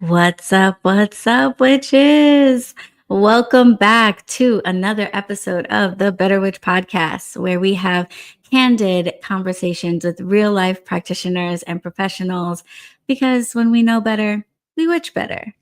What's up, witches? Welcome back to another episode of the BetterWitch podcast, where we have candid conversations with real life practitioners and professionals. Because when we know better, we witch better.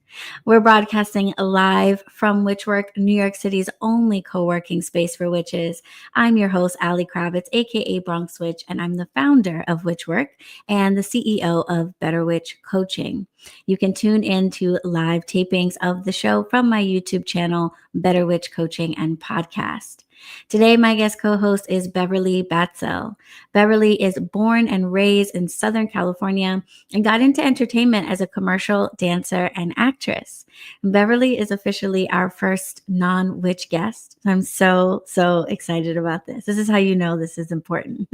We're broadcasting live from Witchwork, New York City's only co working space for witches. I'm your host, Allie Kravitz, aka Bronx Witch, and I'm the founder of Witchwork and the CEO of Better Witch Coaching. You can tune in to live tapings of the show from my YouTube channel, Better Witch Coaching and Podcast. Today, my guest co-host is Beverly Batzel. Beverly is born and raised in Southern California and got into entertainment as a commercial dancer and actress. Beverly is officially our first non-witch guest. I'm so excited about this. This is how you know this is important.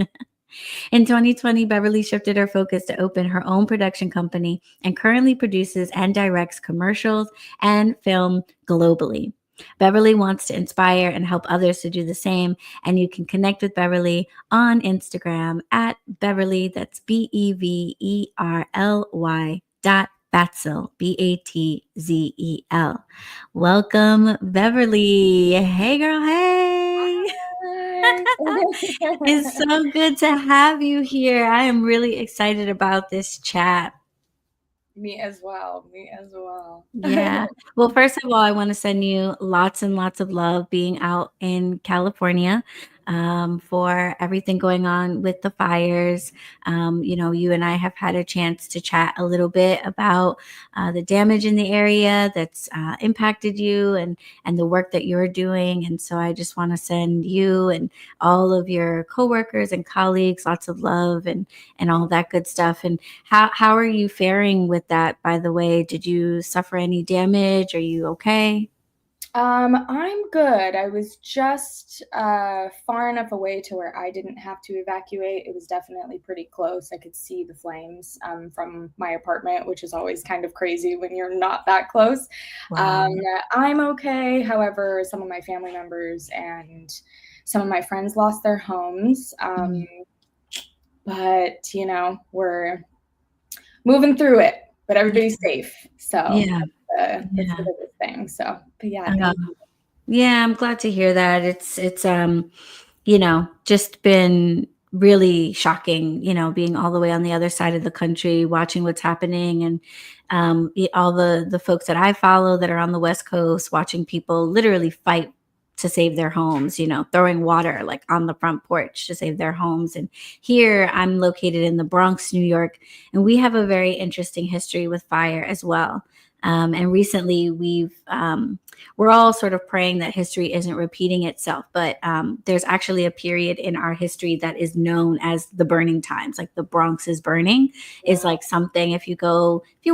In 2020, Beverly shifted her focus to open her own production company and currently produces and directs commercials and film globally. Beverly wants to inspire and help others to do the same, and you can connect with Beverly on Instagram at Beverly, that's Beverly dot Batzel, Batzel. Welcome, Beverly. Hey, girl, hey. It's so good to have you here. I am really excited about this chat. Me as well. Me as well. Yeah. Well, first of all, I want to send you lots and lots of love being out in California for everything going on with the fires. You and I have had a chance to chat a little bit about the damage in the area that's impacted you and the work that you're doing. And so I just want to send you and all of your coworkers and colleagues lots of love and all that good stuff. And how are you faring with that, by the way? Did you suffer any damage? Are you okay? I'm good. I was just far enough away to where I didn't have to evacuate. It was definitely pretty close. I could see the flames from my apartment, which is always kind of crazy when you're not that close. Wow. I'm okay. However, some of my family members and some of my friends lost their homes. But, we're moving through it, but everybody's safe. So Yeah. that's the Yeah. biggest thing. So, but yeah, Uh, thank you. yeah, I'm glad to hear that. It's just been really shocking, being all the way on the other side of the country, watching what's happening and all the folks that I follow that are on the West Coast, watching people literally fight to save their homes, throwing water like on the front porch to save their homes. And here I'm located in the Bronx, New York, and we have a very interesting history with fire as well. And recently we're all sort of praying that history isn't repeating itself, but there's actually a period in our history that is known as the burning times. Like the Bronx is burning is like something, if you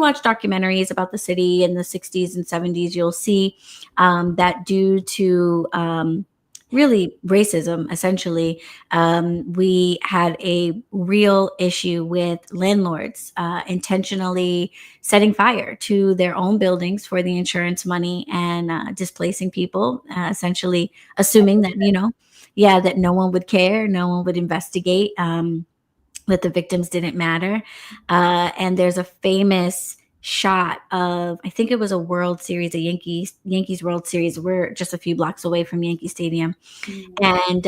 watch documentaries about the city in the 60s and 70s, you'll see that due to really racism, essentially, we had a real issue with landlords intentionally setting fire to their own buildings for the insurance money and displacing people, essentially assuming that, that no one would care, no one would investigate, that the victims didn't matter. And there's a famous shot of, I think it was a World Series, a Yankees World Series. We're just a few blocks away from Yankee Stadium. And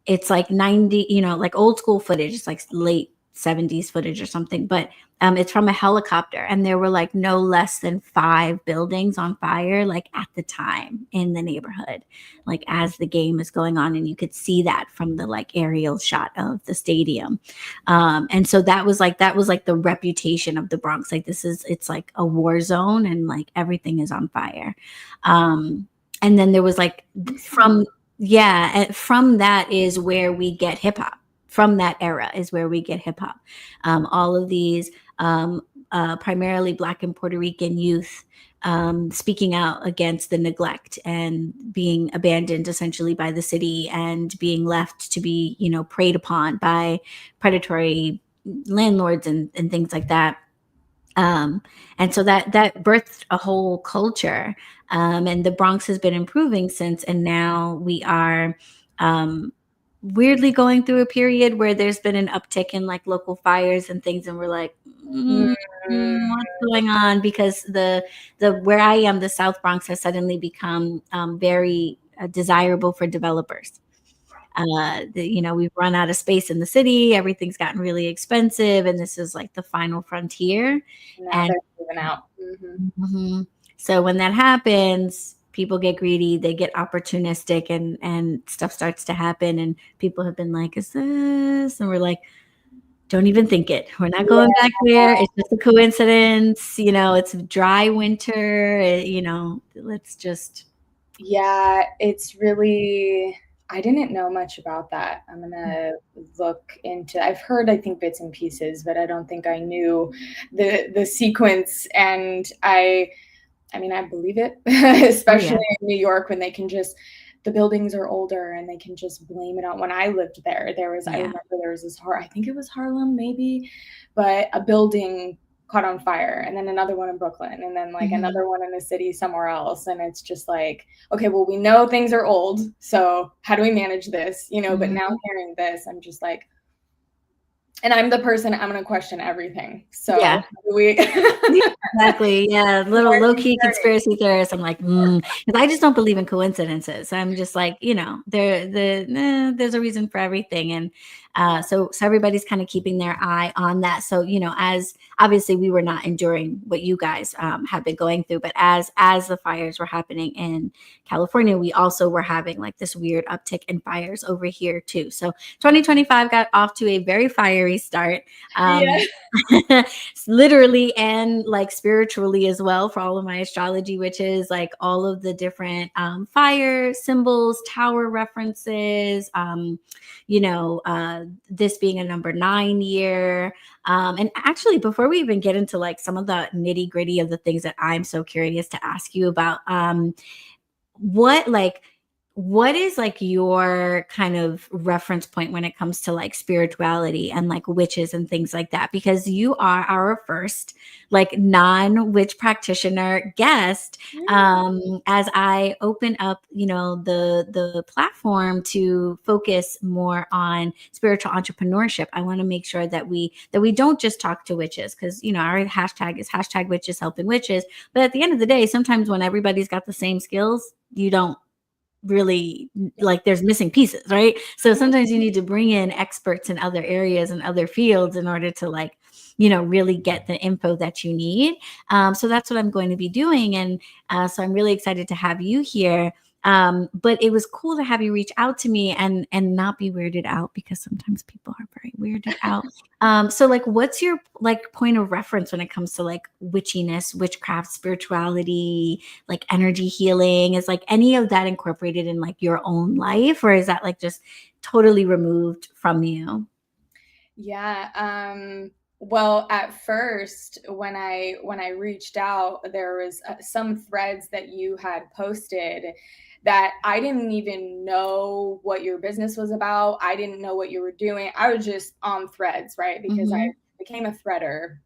it's like 90, like old school footage. It's like late 70s footage or something, but it's from a helicopter, and there were like no less than 5 buildings on fire, like at the time in the neighborhood, like as the game is going on, and you could see that from the like aerial shot of the stadium. And so that was like the reputation of the Bronx. Like it's like a war zone, and like everything is on fire. And then there was like from that is where we get hip hop. From that era is where we get hip hop. All of these primarily Black and Puerto Rican youth speaking out against the neglect and being abandoned essentially by the city and being left to be, preyed upon by predatory landlords and things like that. And so that birthed a whole culture. And the Bronx has been improving since, and now we are weirdly going through a period where there's been an uptick in like local fires and things, and we're like, What's going on? Because the where I am, the South Bronx has suddenly become very desirable for developers. We've run out of space in the city. Everything's gotten really expensive, and this is like the final frontier. Now And they're moving out. mhm. So when that happens, people get greedy, they get opportunistic, and stuff starts to happen. And people have been like, "Is this?" And we're like, "Don't even think it. We're not going Yeah. back there. It's just a coincidence. It's dry winter. Let's just." Yeah, it's really, I didn't know much about that. I'm gonna look into, I've heard, I think, bits and pieces, but I don't think I knew the sequence. And I mean, I believe it, Oh especially yeah, in New York when they can just, the buildings are older and they can just blame it on. When I lived there, I yeah. remember there was this, I think it was Harlem maybe, but a building caught on fire, and then another one in Brooklyn, and then like Mhm. another one in the city somewhere else. And it's just like, okay, well, we know things are old. So how do we manage this? But now Mhm. hearing this, I'm just like, and I'm the person, I'm going to question everything. So Yeah. we, Yeah, exactly. Yeah, little low key conspiracy theorist. I'm like, because I just don't believe in coincidences. I'm just like, there's a reason for everything, and so everybody's kind of keeping their eye on that. So as obviously we were not enduring what you guys have been going through, but as the fires were happening in California, we also were having like this weird uptick in fires over here too. So 2025 got off to a very fiery start. yeah. Um, literally and like spiritually as well, for all of my astrology witches, like all of the different fire symbols, tower references, this being a number 9 year. And actually, before we even get into like some of the nitty gritty of the things that I'm so curious to ask you about, what like what is like your kind of reference point when it comes to like spirituality and like witches and things like that? Because you are our first like non-witch practitioner guest. As I open up the platform to focus more on spiritual entrepreneurship, I want to make sure that we don't just talk to witches, because our hashtag is hashtag witches helping witches. But at the end of the day, sometimes when everybody's got the same skills, you don't really, like, there's missing pieces, right? So sometimes you need to bring in experts in other areas and other fields in order to like really get the info that you need. So that's what I'm going to be doing, and so I'm really excited to have you here. But it was cool to have you reach out to me and not be weirded out, because sometimes people are very weirded out. So like, what's your like point of reference when it comes to like witchiness, witchcraft, spirituality, like energy healing? Is like any of that incorporated in like your own life, or is that like just totally removed from you? Yeah. Well, at first, when I reached out, there was some threads that you had posted that I didn't even know what your business was about. I didn't know what you were doing. I was just on threads, right? Because I Hmm. became a threader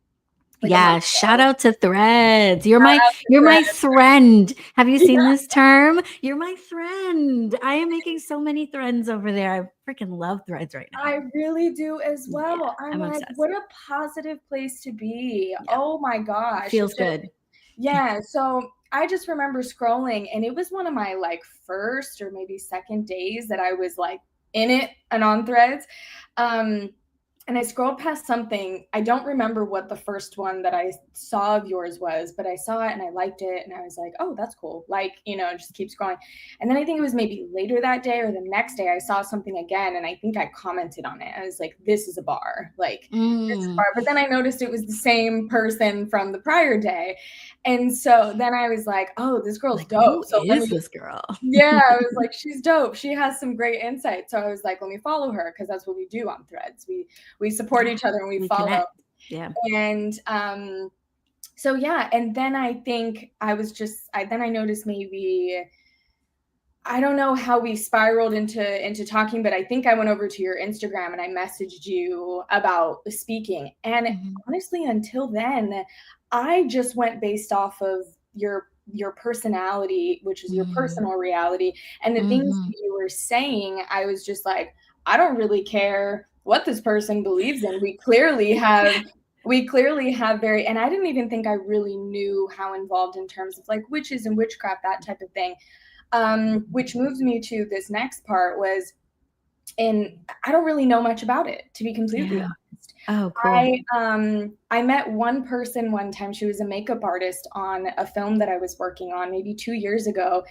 like a month Yeah, shout ago. out to Threads. You're Shout my out to you're my threads. friend. Have you seen this term? You're my friend. I am making so many threads over there. I freaking love Threads right now. I really do as Yeah, well. I'm I'm like, obsessed. what a positive place to be. Yeah, Oh my gosh. It feels just, good. yeah. So I just remember scrolling, and it was one of my like first or maybe second days that I was like in it and on threads. Um, and I scrolled past something. I don't remember what the first one that I saw of yours was, but I saw it and I liked it. And I was like, oh, that's cool. Like, just keep scrolling. And then I think it was maybe later that day or the next day, I saw something again. And I think I commented on it. I was like, this is a bar. Like, this is a Mm. bar. But then I noticed it was the same person from the prior day. And so then I was like, oh, this girl's Like, dope. who So let is me, this girl? yeah, I was like, she's dope. She has some great insight. So I was like, let me follow her, because that's what we do on Threads. We support Yeah, each other and we we follow. connect. Yeah. And so yeah, and then I think then I noticed, maybe I don't know how we spiraled into talking, but I think I went over to your Instagram and I messaged you about speaking. And Mhm. honestly, until then, I just went based off of your personality, which is your Mhm. personal reality, and the things that Mhm. you were saying. I was just like, I don't really care what this person believes in. We clearly have We clearly have and I didn't even think I really knew how involved in terms of like witches and witchcraft, that type of thing. Which moves me to this next part and I don't really know much about it, to be completely Yeah. honest. Oh, cool. I met one person one time. She was a makeup artist on a film that I was working on maybe 2 years ago,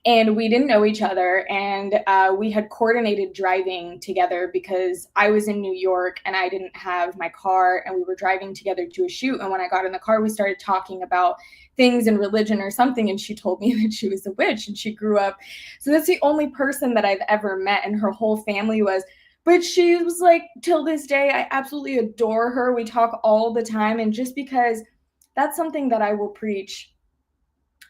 and we didn't know each other. And we had coordinated driving together because I was in New York and I didn't have my car, and we were driving together to a shoot. And when I got in the car, we started talking about things in religion or something, and she told me that she was a witch and she grew up. So that's the only person that I've ever met, and her whole family was. But she was like, till this day, I absolutely adore her. We talk all the time. And just because that's something that I will preach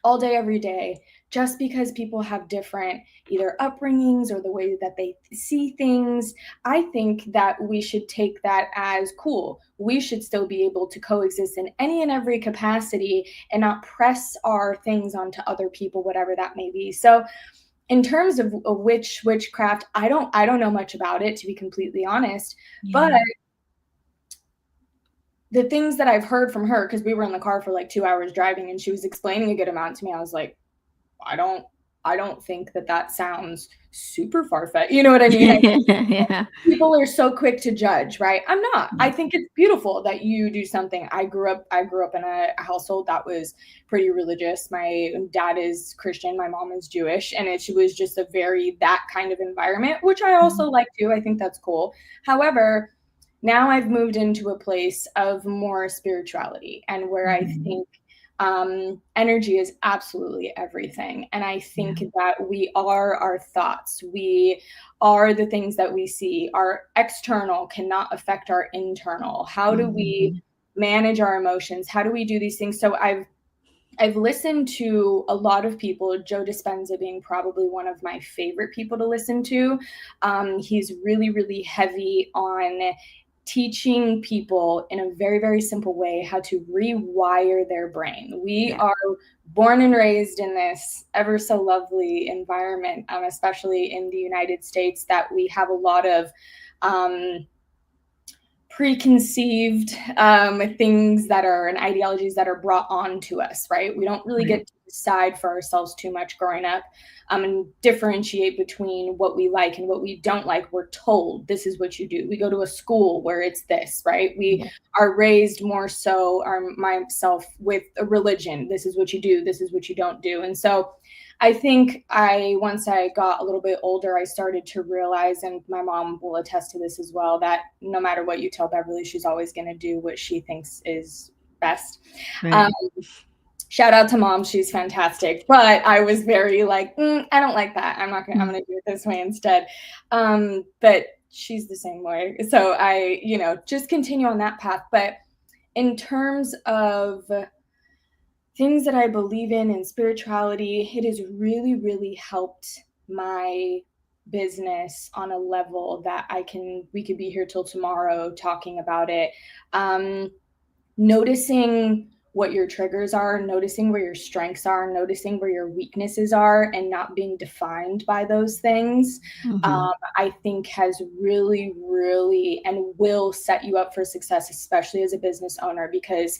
all day, every day, just because people have different either upbringings or the way that they see things, I think that we should take that as cool. We should still be able to coexist in any and every capacity and not press our things onto other people, whatever that may be. So in terms of witchcraft, I don't know much about it, to be completely honest. But Yeah. the things that I've heard from her, because we were in the car for like 2 hours driving, and she was explaining a good amount to me, I was like, I don't think that sounds super far-fetched. You know what I mean? Yeah. People are so quick to judge, right? I'm not. Yeah. I think it's beautiful that you do something. I grew up in a household that was pretty religious. My dad is Christian, my mom is Jewish, and it was just a very that kind of environment, which I also like too. I think that's cool. However, now I've moved into a place of more spirituality, and where I Mhm. think energy is absolutely everything. And I Yeah. think that we are our thoughts. We are the things that we see. Our external cannot affect our internal. How do we Mhm. manage our emotions? How do we do these things? So I've listened to a lot of people, Joe Dispenza being probably one of my favorite people to listen to. He's really, really heavy on teaching people in a very, very simple way how to rewire their brain. We Yeah. are born and raised in this ever so lovely environment, especially in the United States, that we have a lot of um, preconceived things that are and ideologies that are brought on to us, right? We don't really Right. get to decide for ourselves too much growing up, and differentiate between what we like and what we don't like. We're told this is what you do. We go to a school where it's this, right? We Yeah. are raised more so, myself, with a religion. This is what you do. This is what you don't do. And so I think once I got a little bit older, I started to realize, and my mom will attest to this as well, that no matter what you tell Beverly, she's always going to do what she thinks is best. Um, Right. Shout out to mom. She's fantastic. But I was very like, I don't like that. I'm going to do it this way instead. But she's the same way. So I, just continue on that path. But in terms of things that I believe in spirituality, it has really, really helped my business on a level that we could be here till tomorrow talking about it. Um, Noticing what your triggers are, noticing where your strengths are, noticing where your weaknesses are, and not being defined by those things, Mhm. I think has really, really and will set you up for success, especially as a business owner, because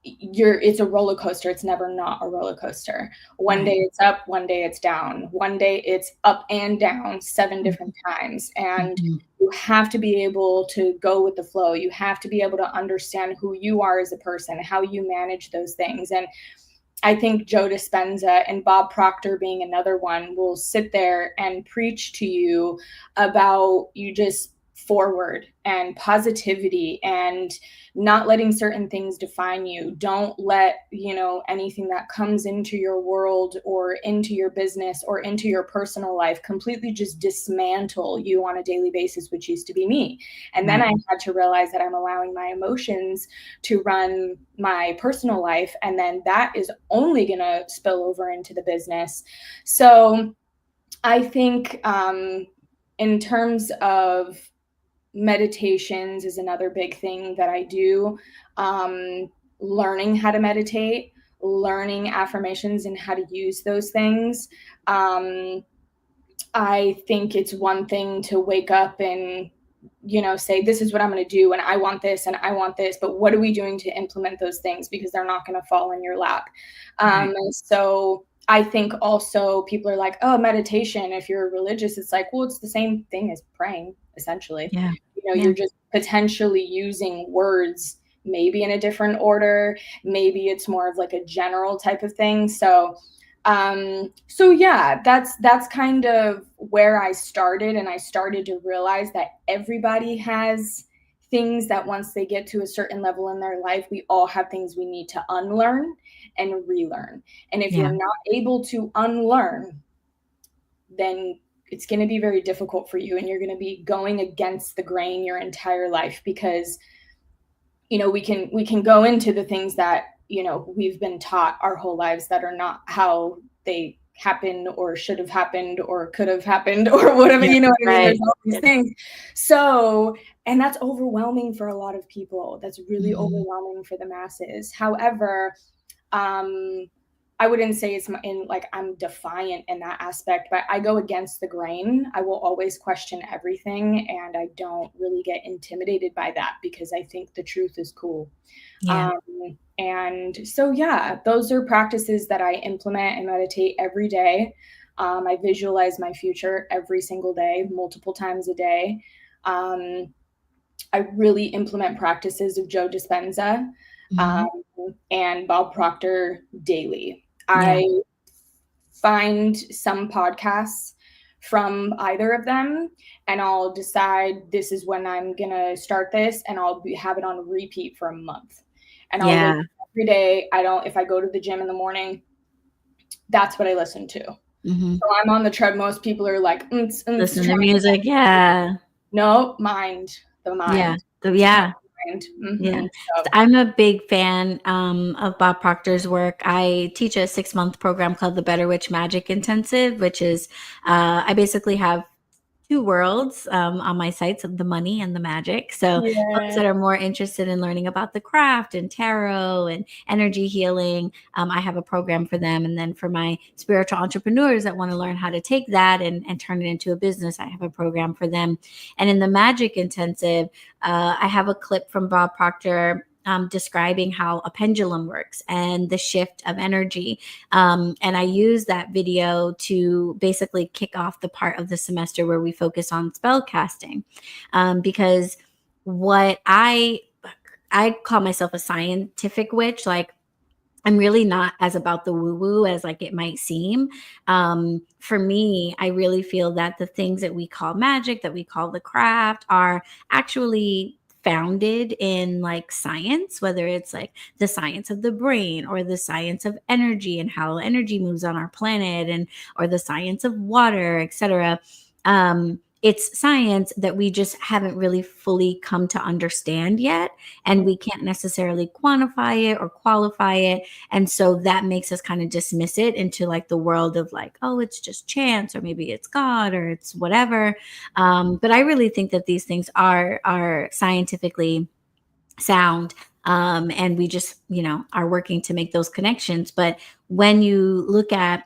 it's a roller coaster. It's never not a roller coaster. One day Right. it's up, one day it's down, one day it's up and down 7 different times. And Mhm. you have to be able to go with the flow. You have to be able to understand who you are as a person, how you manage those things. And I think Joe Dispenza and Bob Proctor being another one will sit there and preach to you about you just forward and positivity and not letting certain things define you. Don't let, anything that comes into your world or into your business or into your personal life completely just dismantle you on a daily basis, which used to be me. And then Right. I had to realize that I'm allowing my emotions to run my personal life, and then that is only going to spill over into the business. So I think in terms of meditations is another big thing that I do. um, Learning how to meditate, learning affirmations and how to use those things. um, I think it's one thing to wake up and say, this is what I'm going to do, and I want this, and I want this, but what are we doing to implement those things? Because they're not going to fall in your lap. Right. And so I think also people are like, oh, meditation, if you're religious, it's like, well, it's the same thing as praying, essentially. Yeah. You're just potentially using words, maybe in a different order. Maybe it's more of like a general type of thing. So yeah, that's kind of where I started, and I started to realize that everybody has things that once they get to a certain level in their life, we all have things we need to unlearn and relearn. And if Yeah. you're not able to unlearn, then it's going to be very difficult for you, and you're going to be going against the grain your entire life, because we can go into the things that we've been taught our whole lives that are not how they happen or should have happened or could have happened or whatever. Yeah. You know what I mean? Right. There's all these things. So, and that's overwhelming for a lot of people. That's really Mhm. overwhelming for the masses. However, um I wouldn't say it's I'm defiant in that aspect, but I go against the grain. I will always question everything, and I don't really get intimidated by that because I think the truth is cool. Yeah. Um, and so, yeah, those are practices that I implement and meditate every day. I visualize my future every single day, multiple times a day. Um, I really implement practices of Joe Dispenza um, Mhm. and Bob Proctor daily. Yeah. I find some podcasts from either of them, and I'll decide this is when I'm gonna start this, and have it on repeat for a month. And I'll listen Yeah. every day. I don't If I go to the gym in the morning, that's what I listen to. Mhm. So I'm on the treadmill. Most people are like, Listen to trying to music. Yeah. no mind, the Yeah. mind. It's Yeah. my mind. Yeah. So I'm a big fan of Bob Proctor's work. I teach a 6-month program called the BetterWitch Magick Intensive, which is I basically have two worlds on my sites of the money and the magic. So folks yeah. that are more interested in learning about the craft and tarot and energy healing, I have a program for them. And then for my spiritual entrepreneurs that want to learn how to take that and turn it into a business, I have a program for them. And in the magic intensive, I have a clip from Bob Proctor describing how a pendulum works and the shift of energy. And I use that video to basically kick off the part of the semester where we focus on spell casting. Because what I call myself a scientific witch. Like, I'm really not as about the woo woo as like it might seem. For me, I really feel that the things that we call magic, that we call the craft, are actually founded in like science, whether it's like the science of the brain or the science of energy and how energy moves on our planet, and or the science of water, etc. It's science that we just haven't really fully come to understand yet, and we can't necessarily quantify it or qualify it, and so that makes us kind of dismiss it into like the world of like, oh, it's just chance, or maybe it's God, or it's whatever. But I really think that these things are scientifically sound. And we just, are working to make those connections. But when you look at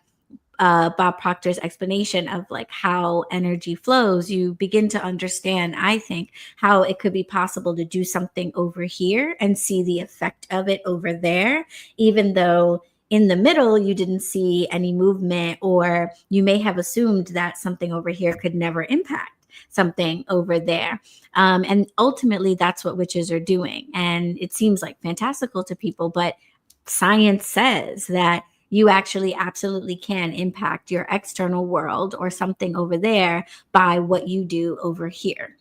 Bob Proctor's explanation of like how energy flows, you begin to understand, I think, how it could be possible to do something over here and see the effect of it over there, even though in the middle you didn't see any movement, or you may have assumed that something over here could never impact something over there. And ultimately, that's what witches are doing. And it seems like fantastical to people, but science says that you actually absolutely can impact your external world or something over there by what you do over here.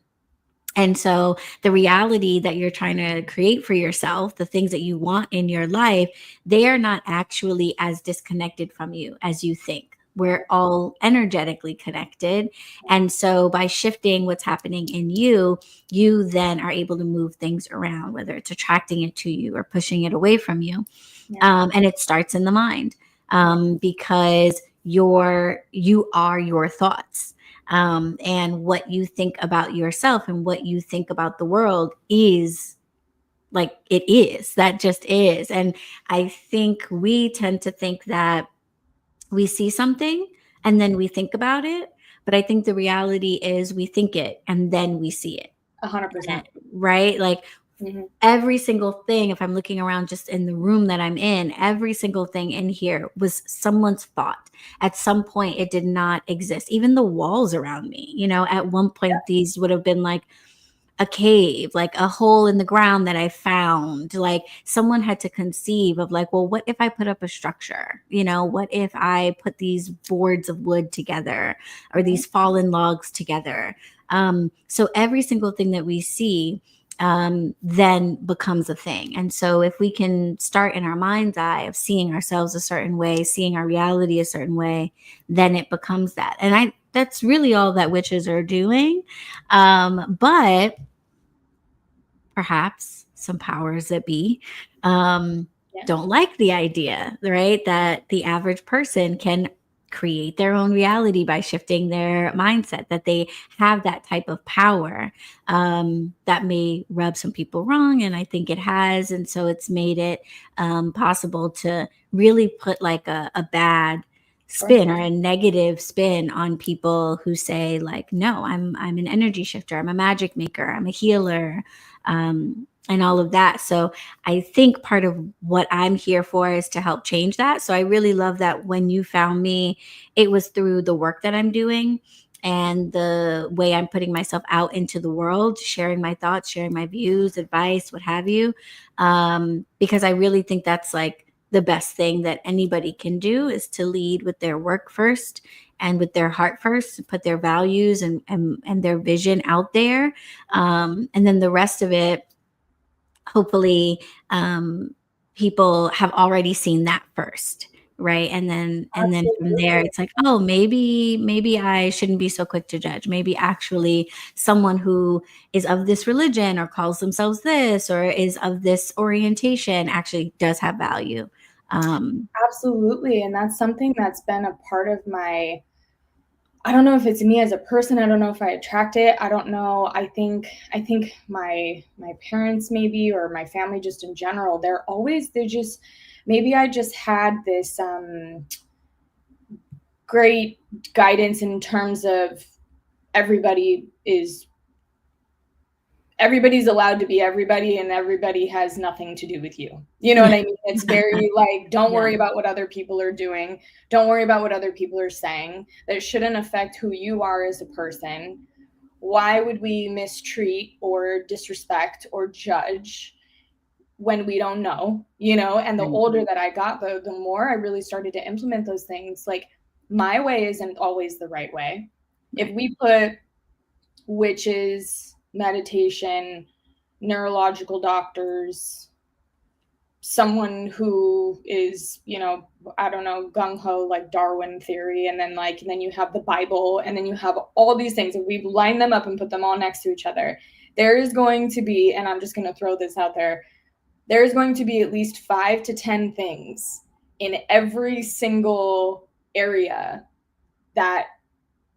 And so the reality that you're trying to create for yourself, the things that you want in your life, they are not actually as disconnected from you as you think. We're all energetically connected. And so by shifting what's happening in you, you then are able to move things around, whether it's attracting it to you or pushing it away from you. Yeah. And it starts in the mind, because you are your thoughts, and what you think about yourself and what you think about the world is like it is. That just is. And I think we tend to think that we see something and then we think about it. But I think the reality is we think it and then we see it. 100%. right? Like Mhm. every single thing, if I'm looking around just in the room that I'm in, every single thing in here was someone's thought. At some point, it did not exist. Even the walls around me, at one point, these would have been like a cave, like a hole in the ground that I found. Like someone had to conceive of like, well, what if I put up a structure? What if I put these boards of wood together or Mhm. these fallen logs together? So every single thing that we see then becomes a thing. And so if we can start in our mind's eye of seeing ourselves a certain way, seeing our reality a certain way, then it becomes that. And that's really all that witches are doing. But perhaps some powers that be Yeah. don't like the idea, right? That the average person can create their own reality by shifting their mindset, that they have that type of power. That may rub some people wrong, and I think it has. And so it's made it possible to really put like a bad Sure. spin or a negative spin on people who say like, no, I'm an energy shifter, I'm a magic maker, I'm a healer, and all of that. So I think part of what I'm here for is to help change that. So I really love that when you found me, it was through the work that I'm doing and the way I'm putting myself out into the world, sharing my thoughts, sharing my views, advice, what have you. Because I really think that's like the best thing that anybody can do is to lead with their work first and with their heart first, put their values and their vision out there. And then the rest of it, hopefully, people have already seen that first, right? And then from there, Absolutely. it's like, oh, maybe I shouldn't be so quick to judge. Maybe actually someone who is of this religion or calls themselves this or is of this orientation actually does have value. Absolutely. And that's something that's been a part of my, I don't know if it's me as a person. I don't know if I attract it. I don't know. I think my parents maybe, or my family just in general, they're just, maybe I just had this great guidance in terms of everybody is everybody's allowed to be everybody, and everybody has nothing to do with you. You know what Yeah. I mean? It's very like, don't Yeah. worry about what other people are doing. Don't worry about what other people are saying. That shouldn't affect who you are as a person. Why would we mistreat or disrespect or judge when we don't know? And the Right. older that I got, the more I really started to implement those things. Like, my way isn't always the right way. If Right. we put witches, meditation, neurological doctors, someone who is, I don't know, gung ho, like Darwin theory, and then you have the Bible, and then you have all these things, and we line them up and put them all next to each other. There is going to be, and I'm just going to throw this out there is going to be at least 5 to 10 things in every single area that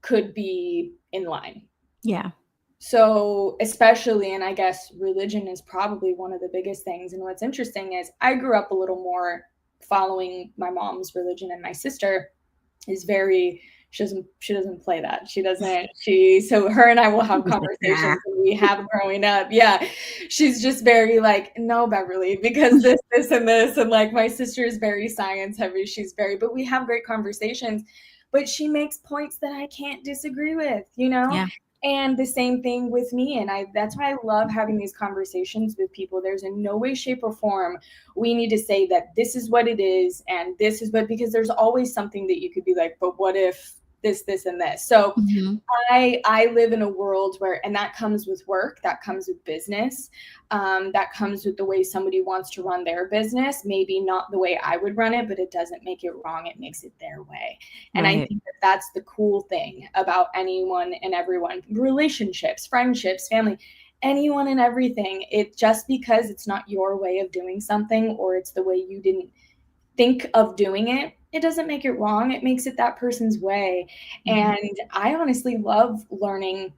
could be in line. Yeah. So, especially, and I guess religion is probably one of the biggest things. And what's interesting is I grew up a little more following my mom's religion, and my sister is very, she doesn't play that. So her and I will have Just like, nah. conversations that we have growing up. Yeah. She's just very like, no, Beverly, because this and this. And like, my sister is very science heavy. But we have great conversations, but she makes points that I can't disagree with. Yeah. And the same thing with me. And that's why I love having these conversations with people. There's in no way, shape, or form we need to say that this is what it is and this is what, because there's always something that you could be like, but what if this, and this? So Mhm. I live in a world where, and that comes with work, that comes with business, that comes with the way somebody wants to run their business. Maybe not the way I would run it, but it doesn't make it wrong. It makes it their way. And I Right. think that that's the cool thing about anyone and everyone, relationships, friendships, family, anyone and everything. It just because it's not your way of doing something, or it's the way you didn't think of doing it, it doesn't make it wrong. It makes it that person's way. Mhm. And I honestly love learning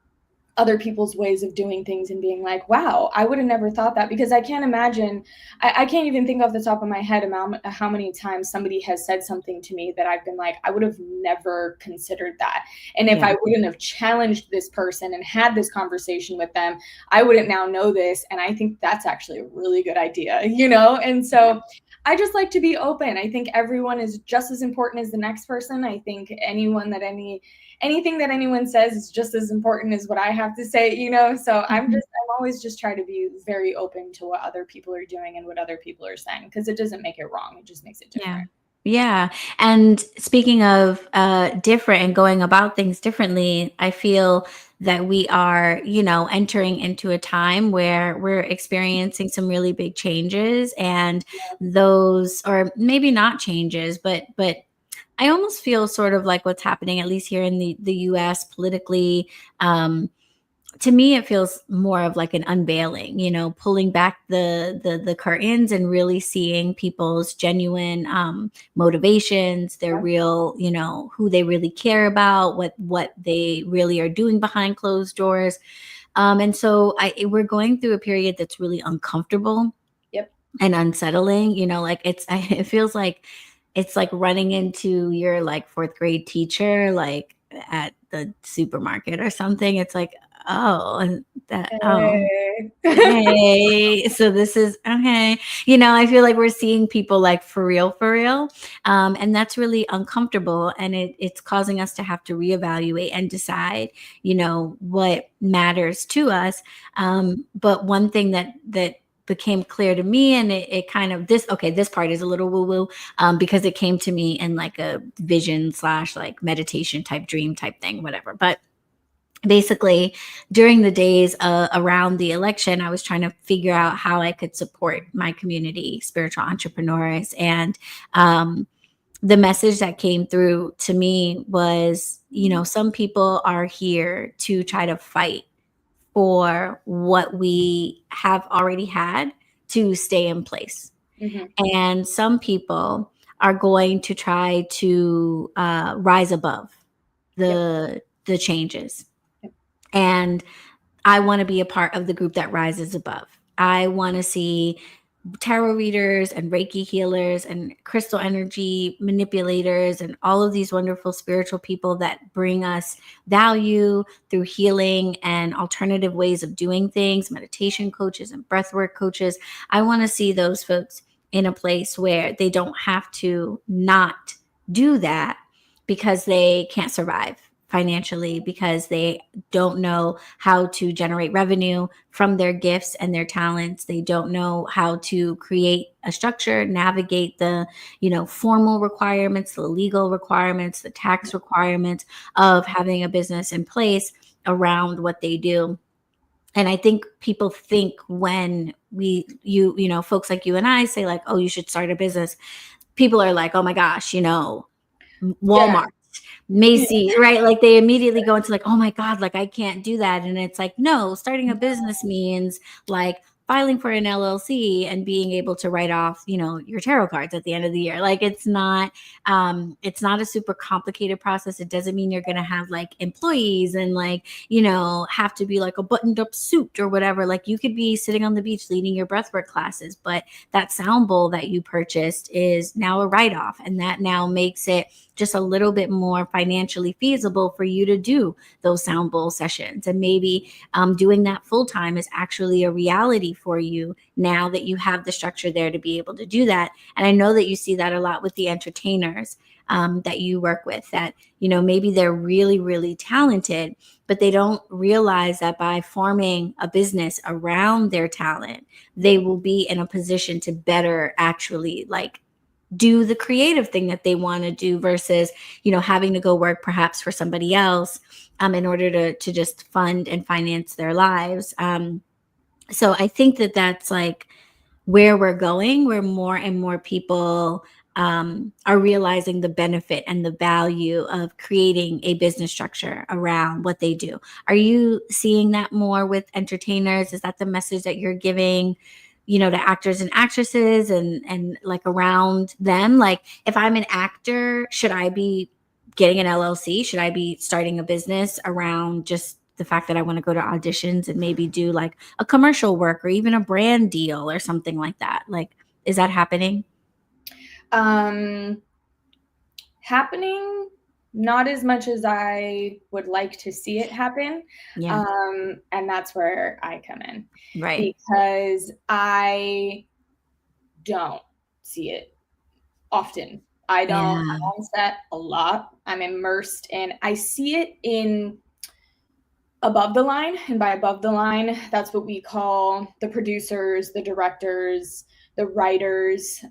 other people's ways of doing things and being like, wow, I would have never thought that, because I can't imagine, I can't even think off the top of my head about how many times somebody has said something to me that I've been like, I would have never considered that. And if Yeah. I wouldn't have challenged this person and had this conversation with them, I wouldn't now know this. And I think that's actually a really good idea, you know? And so I just like to be open. I think everyone is just as important as the next person. I think anything that anyone says is just as important as what I have to say, you know? So I'm always just trying to be very open to what other people are doing and what other people are saying, because it doesn't make it wrong. It just makes it Yeah. different. Yeah. And speaking of different and going about things differently, I feel that we are, entering into a time where we're experiencing some really big changes, and those, or maybe not changes, but I almost feel sort of like what's happening, at least here in the US politically. To me, it feels more of like an unveiling, pulling back the curtains and really seeing people's genuine motivations, their real, who they really care about, what they really are doing behind closed doors. And so we're going through a period that's really uncomfortable Yep. and unsettling. Like it feels like it's like running into your like fourth grade teacher, like at the supermarket or something. It's like, oh, and that, oh, Hey. hey, so this is okay. I feel like we're seeing people like for real, for real. And that's really uncomfortable. And it's causing us to have to reevaluate and decide, what matters to us. But one thing that became clear to me, and it kind of, this part is a little woo woo, because it came to me in like a vision slash like meditation type dream type thing, whatever. But basically, during the days around the election, I was trying to figure out how I could support my community, spiritual entrepreneurs. And the message that came through to me was, some people are here to try to fight for what we have already had to stay in place. Mhm. And some people are going to try to rise above Yep. the changes. Yep. And I want to be a part of the group that rises above. I want to see tarot readers and Reiki healers and crystal energy manipulators and all of these wonderful spiritual people that bring us value through healing and alternative ways of doing things, meditation coaches and breathwork coaches. I want to see those folks in a place where they don't have to not do that because they can't survive financially, because they don't know how to generate revenue from their gifts and their talents. They don't know how to create a structure, navigate the, formal requirements, the legal requirements, the tax requirements of having a business in place around what they do. And I think people think when folks like you and I say like, oh, you should start a business, people are like, oh my gosh, Yeah. Walmart, Macy's, right? Like they immediately go into like, oh my God, like I can't do that. And it's like, no, starting a business means like filing for an LLC and being able to write off, your tarot cards at the end of the year. Like it's not a super complicated process. It doesn't mean you're going to have like employees and like, have to be like a buttoned up suit or whatever. Like you could be sitting on the beach leading your breathwork classes, but that sound bowl that you purchased is now a write-off, and that now makes it just a little bit more financially feasible for you to do those sound bowl sessions. And maybe doing that full time is actually a reality for you now that you have the structure there to be able to do that. And I know that you see that a lot with the entertainers that you work with, that, maybe they're really, really talented, but they don't realize that by forming a business around their talent, they will be in a position to better actually like do the creative thing that they want to do versus, having to go work perhaps for somebody else in order to just fund and finance their lives. So I think that that's like where we're going, where more and more people are realizing the benefit and the value of creating a business structure around what they do. Are you seeing that more with entertainers? Is that the message that you're giving, to actors and actresses and like around them? Like if I'm an actor, should I be getting an LLC? Should I be starting a business around just the fact that I want to go to auditions and maybe do like a commercial work or even a brand deal or something like that. Like, is that happening? Happening, not as much as I would like to see it happen. Yeah. And that's where I come in, Right. because I don't see it often. I'm Yeah. on set a lot. I'm immersed in, I see it in above the line. And by above the line, that's what we call the producers, the directors, the writers,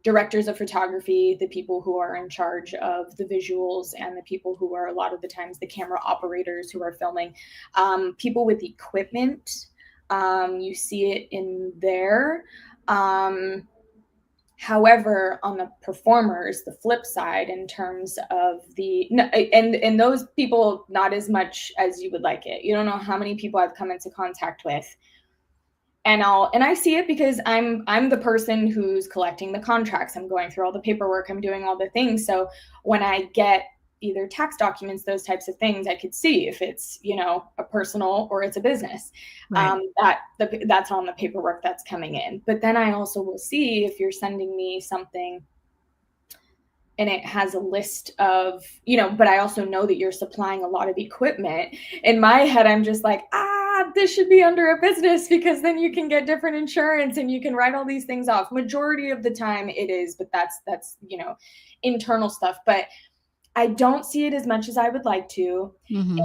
directors of photography, the people who are in charge of the visuals, and the people who are a lot of the times the camera operators who are filming, people with equipment. You see it in there. However, on the performers, the flip side in terms of and those people, not as much as you would like it. You don't know how many people I've come into contact with, and I see it because I'm the person who's collecting the contracts. I'm going through all the paperwork. I'm doing all the things. So when I get either tax documents, those types of things, I could see if it's, a personal or it's a business. Right. That's on the paperwork that's coming in. But then I also will see if you're sending me something and it has a list of, but I also know that you're supplying a lot of equipment. In my head, I'm just like, this should be under a business, because then you can get different insurance and you can write all these things off. Majority of the time it is, but that's, internal stuff. But I don't see it as much as I would like to. Mm-hmm.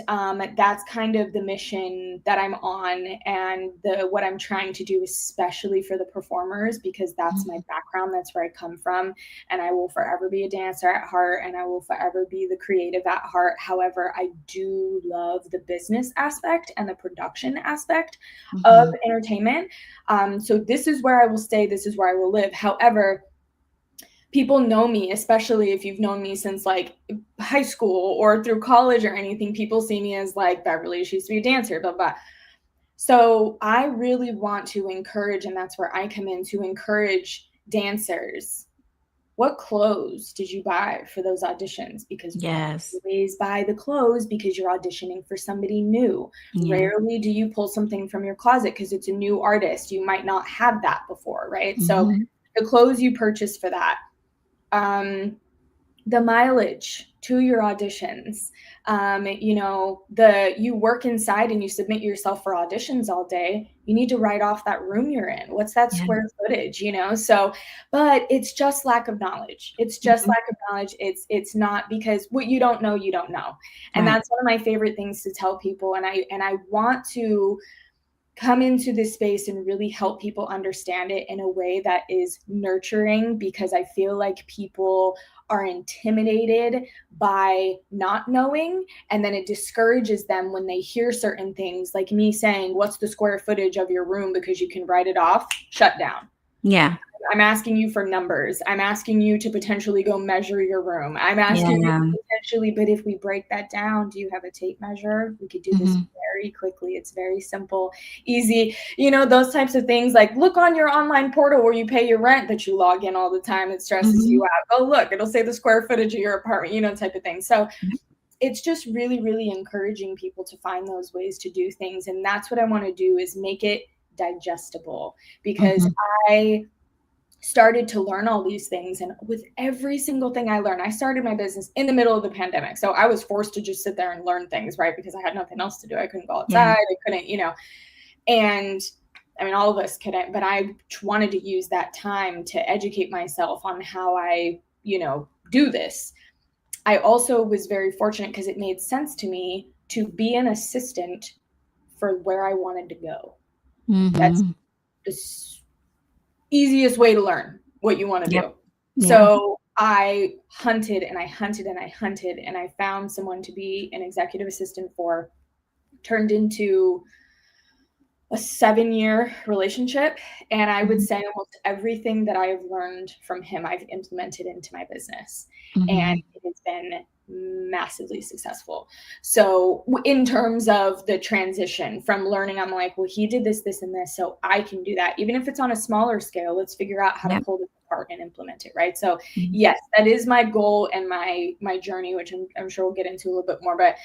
And that's kind of the mission that I'm on, and what I'm trying to do, especially for the performers, because that's my background. That's where I come from. And I will forever be a dancer at heart, and I will forever be the creative at heart. However, I do love the business aspect and the production aspect of Mm-hmm. entertainment. So this is where I will stay. This is where I will live. However, people know me, especially if you've known me since like high school or through college or anything. People see me as like, Beverly, she used to be a dancer, blah, blah. So I really want to encourage, and that's where I come in, to encourage dancers. What clothes did you buy for those auditions? Because you don't Yes. always buy the clothes because you're auditioning for somebody new. Yeah. Rarely do you pull something from your closet because it's a new artist. You might not have that before, right? So Mm-hmm. the clothes you purchase for that, the mileage to your auditions, you work inside and you submit yourself for auditions all day. You need to write off that room you're in. What's that Yeah. square footage, So, but it's just lack of knowledge. It's just Mm-hmm. lack of knowledge. It's not, because what you don't know, you don't know. And Right. that's one of my favorite things to tell people. And I want to come into this space and really help people understand it in a way that is nurturing, because I feel like people are intimidated by not knowing, and then it discourages them when they hear certain things, like me saying, what's the square footage of your room, because you can write it off. Shut down. Yeah. I'm asking you for numbers. I'm asking you to potentially go measure your room. I'm asking you Yeah. potentially, but if we break that down, do you have a tape measure? We could do this Mm-hmm. very quickly. It's very simple, easy, those types of things. Like, look on your online portal where you pay your rent that you log in all the time. It stresses Mm-hmm. you out. Oh, look, it'll say the square footage of your apartment, type of thing. So it's just really, really encouraging people to find those ways to do things. And that's what I want to do, is make it digestible, because Mm-hmm. I started to learn all these things. And with every single thing I learned, I started my business in the middle of the pandemic. So I was forced to just sit there and learn things, right? Because I had nothing else to do. I couldn't go Yeah. outside. I couldn't, and I mean, all of us couldn't, but I wanted to use that time to educate myself on how I, do this. I also was very fortunate because it made sense to me to be an assistant for where I wanted to go. That's Mm-hmm. the easiest way to learn what you want to Yep. do. Yeah. So I hunted and I hunted and I hunted, and I found someone to be an executive assistant for, turned into a 7-year relationship. And I would Mm-hmm. say almost everything that I have learned from him, I've implemented into my business. And Mm-hmm. it has been massively successful. So in terms of the transition from learning, I'm like, well, he did this, this, and this, so I can do that. Even if it's on a smaller scale, let's figure out how to Yep. pull this apart and implement it, right? So Mhm. yes, that is my goal and my journey, which I'm sure we'll get into a little bit more, but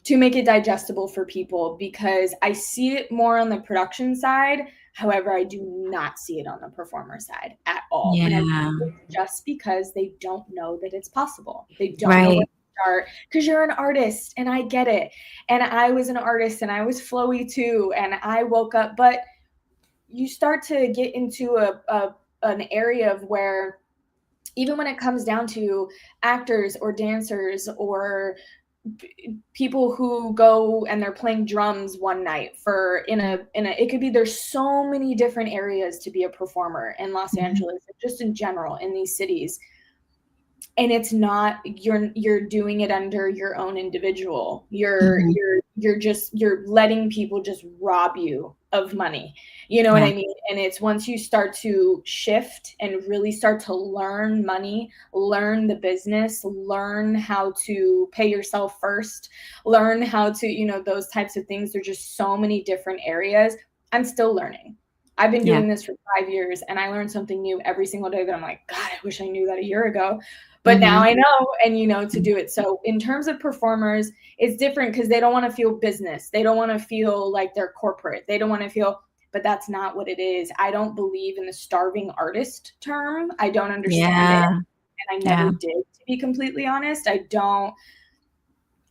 to make it digestible for people, because I see it more on the production side. However, I do not see it on the performer side at all. And I think Yeah. it's just because they don't know that it's possible. They don't know where Right. to start, because you're an artist, and I get it. And I was an artist, and I was flowy too, and I woke up, but you start to get into an area of where, even when it comes down to actors or dancers or people who go and they're playing drums one night for in a it could be, there's so many different areas to be a performer in Los Mhm. Angeles, just in general in these cities. And it's not, you're doing it under your own individual, Mhm. you're letting people just rob you of money, you know what Yeah. I mean? And it's once you start to shift and really start to learn money, learn the business, learn how to pay yourself first, learn how to, those types of things. There's just so many different areas. I'm still learning. I've been Yeah. doing this for 5 years, and I learn something new every single day that I'm like, God, I wish I knew that a year ago. But now Mhm. I know, and to do it. So in terms of performers, it's different because they don't want to feel business. They don't want to feel like they're corporate. They don't want to feel, but that's not what it is. I don't believe in the starving artist term. I don't understand it. Yeah. And I Yeah. never did, to be completely honest.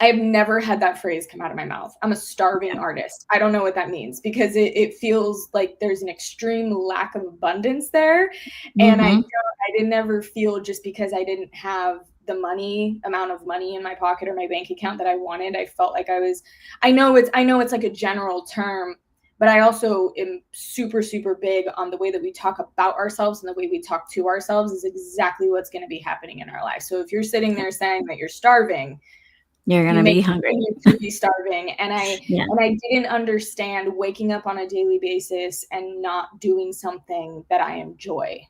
I've never had that phrase come out of my mouth. I'm a starving artist. I don't know what that means, because it feels like there's an extreme lack of abundance there. And Mhm. I didn't ever feel, just because I didn't have the amount of money in my pocket or my bank account that I wanted, I felt like I know it's like a general term, but I also am super, super big on the way that we talk about ourselves, and the way we talk to ourselves is exactly what's going to be happening in our life. So if you're sitting there saying that you're starving, You're you gonna may be hungry. continue to be starving. And Yeah. I didn't understand waking up on a daily basis and not doing something that I enjoy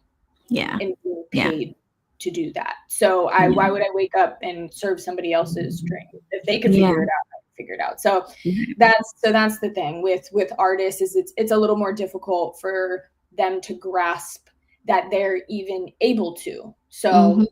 Yeah. and being Yeah. paid to do that. So Yeah. why would I wake up and serve somebody else's dream? If they could Yeah. figure it out, I could figure it out. So Right. that's the thing with artists, is it's a little more difficult for them to grasp that they're even able to. Mhm. So the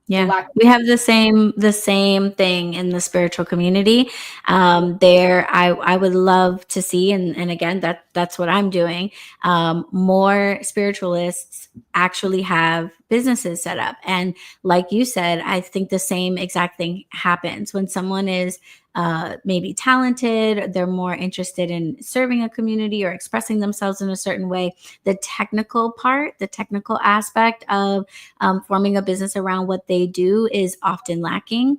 Yeah, lack we have of the same thing in the spiritual community. There, I would love to see, and again, that's what I'm doing. More spiritualists actually have businesses set up, and like you said, I think the same exact thing happens when someone is maybe talented. They're more interested in serving a community or expressing themselves in a certain way. The technical part, the technical aspect of forming a business around what they do is often lacking,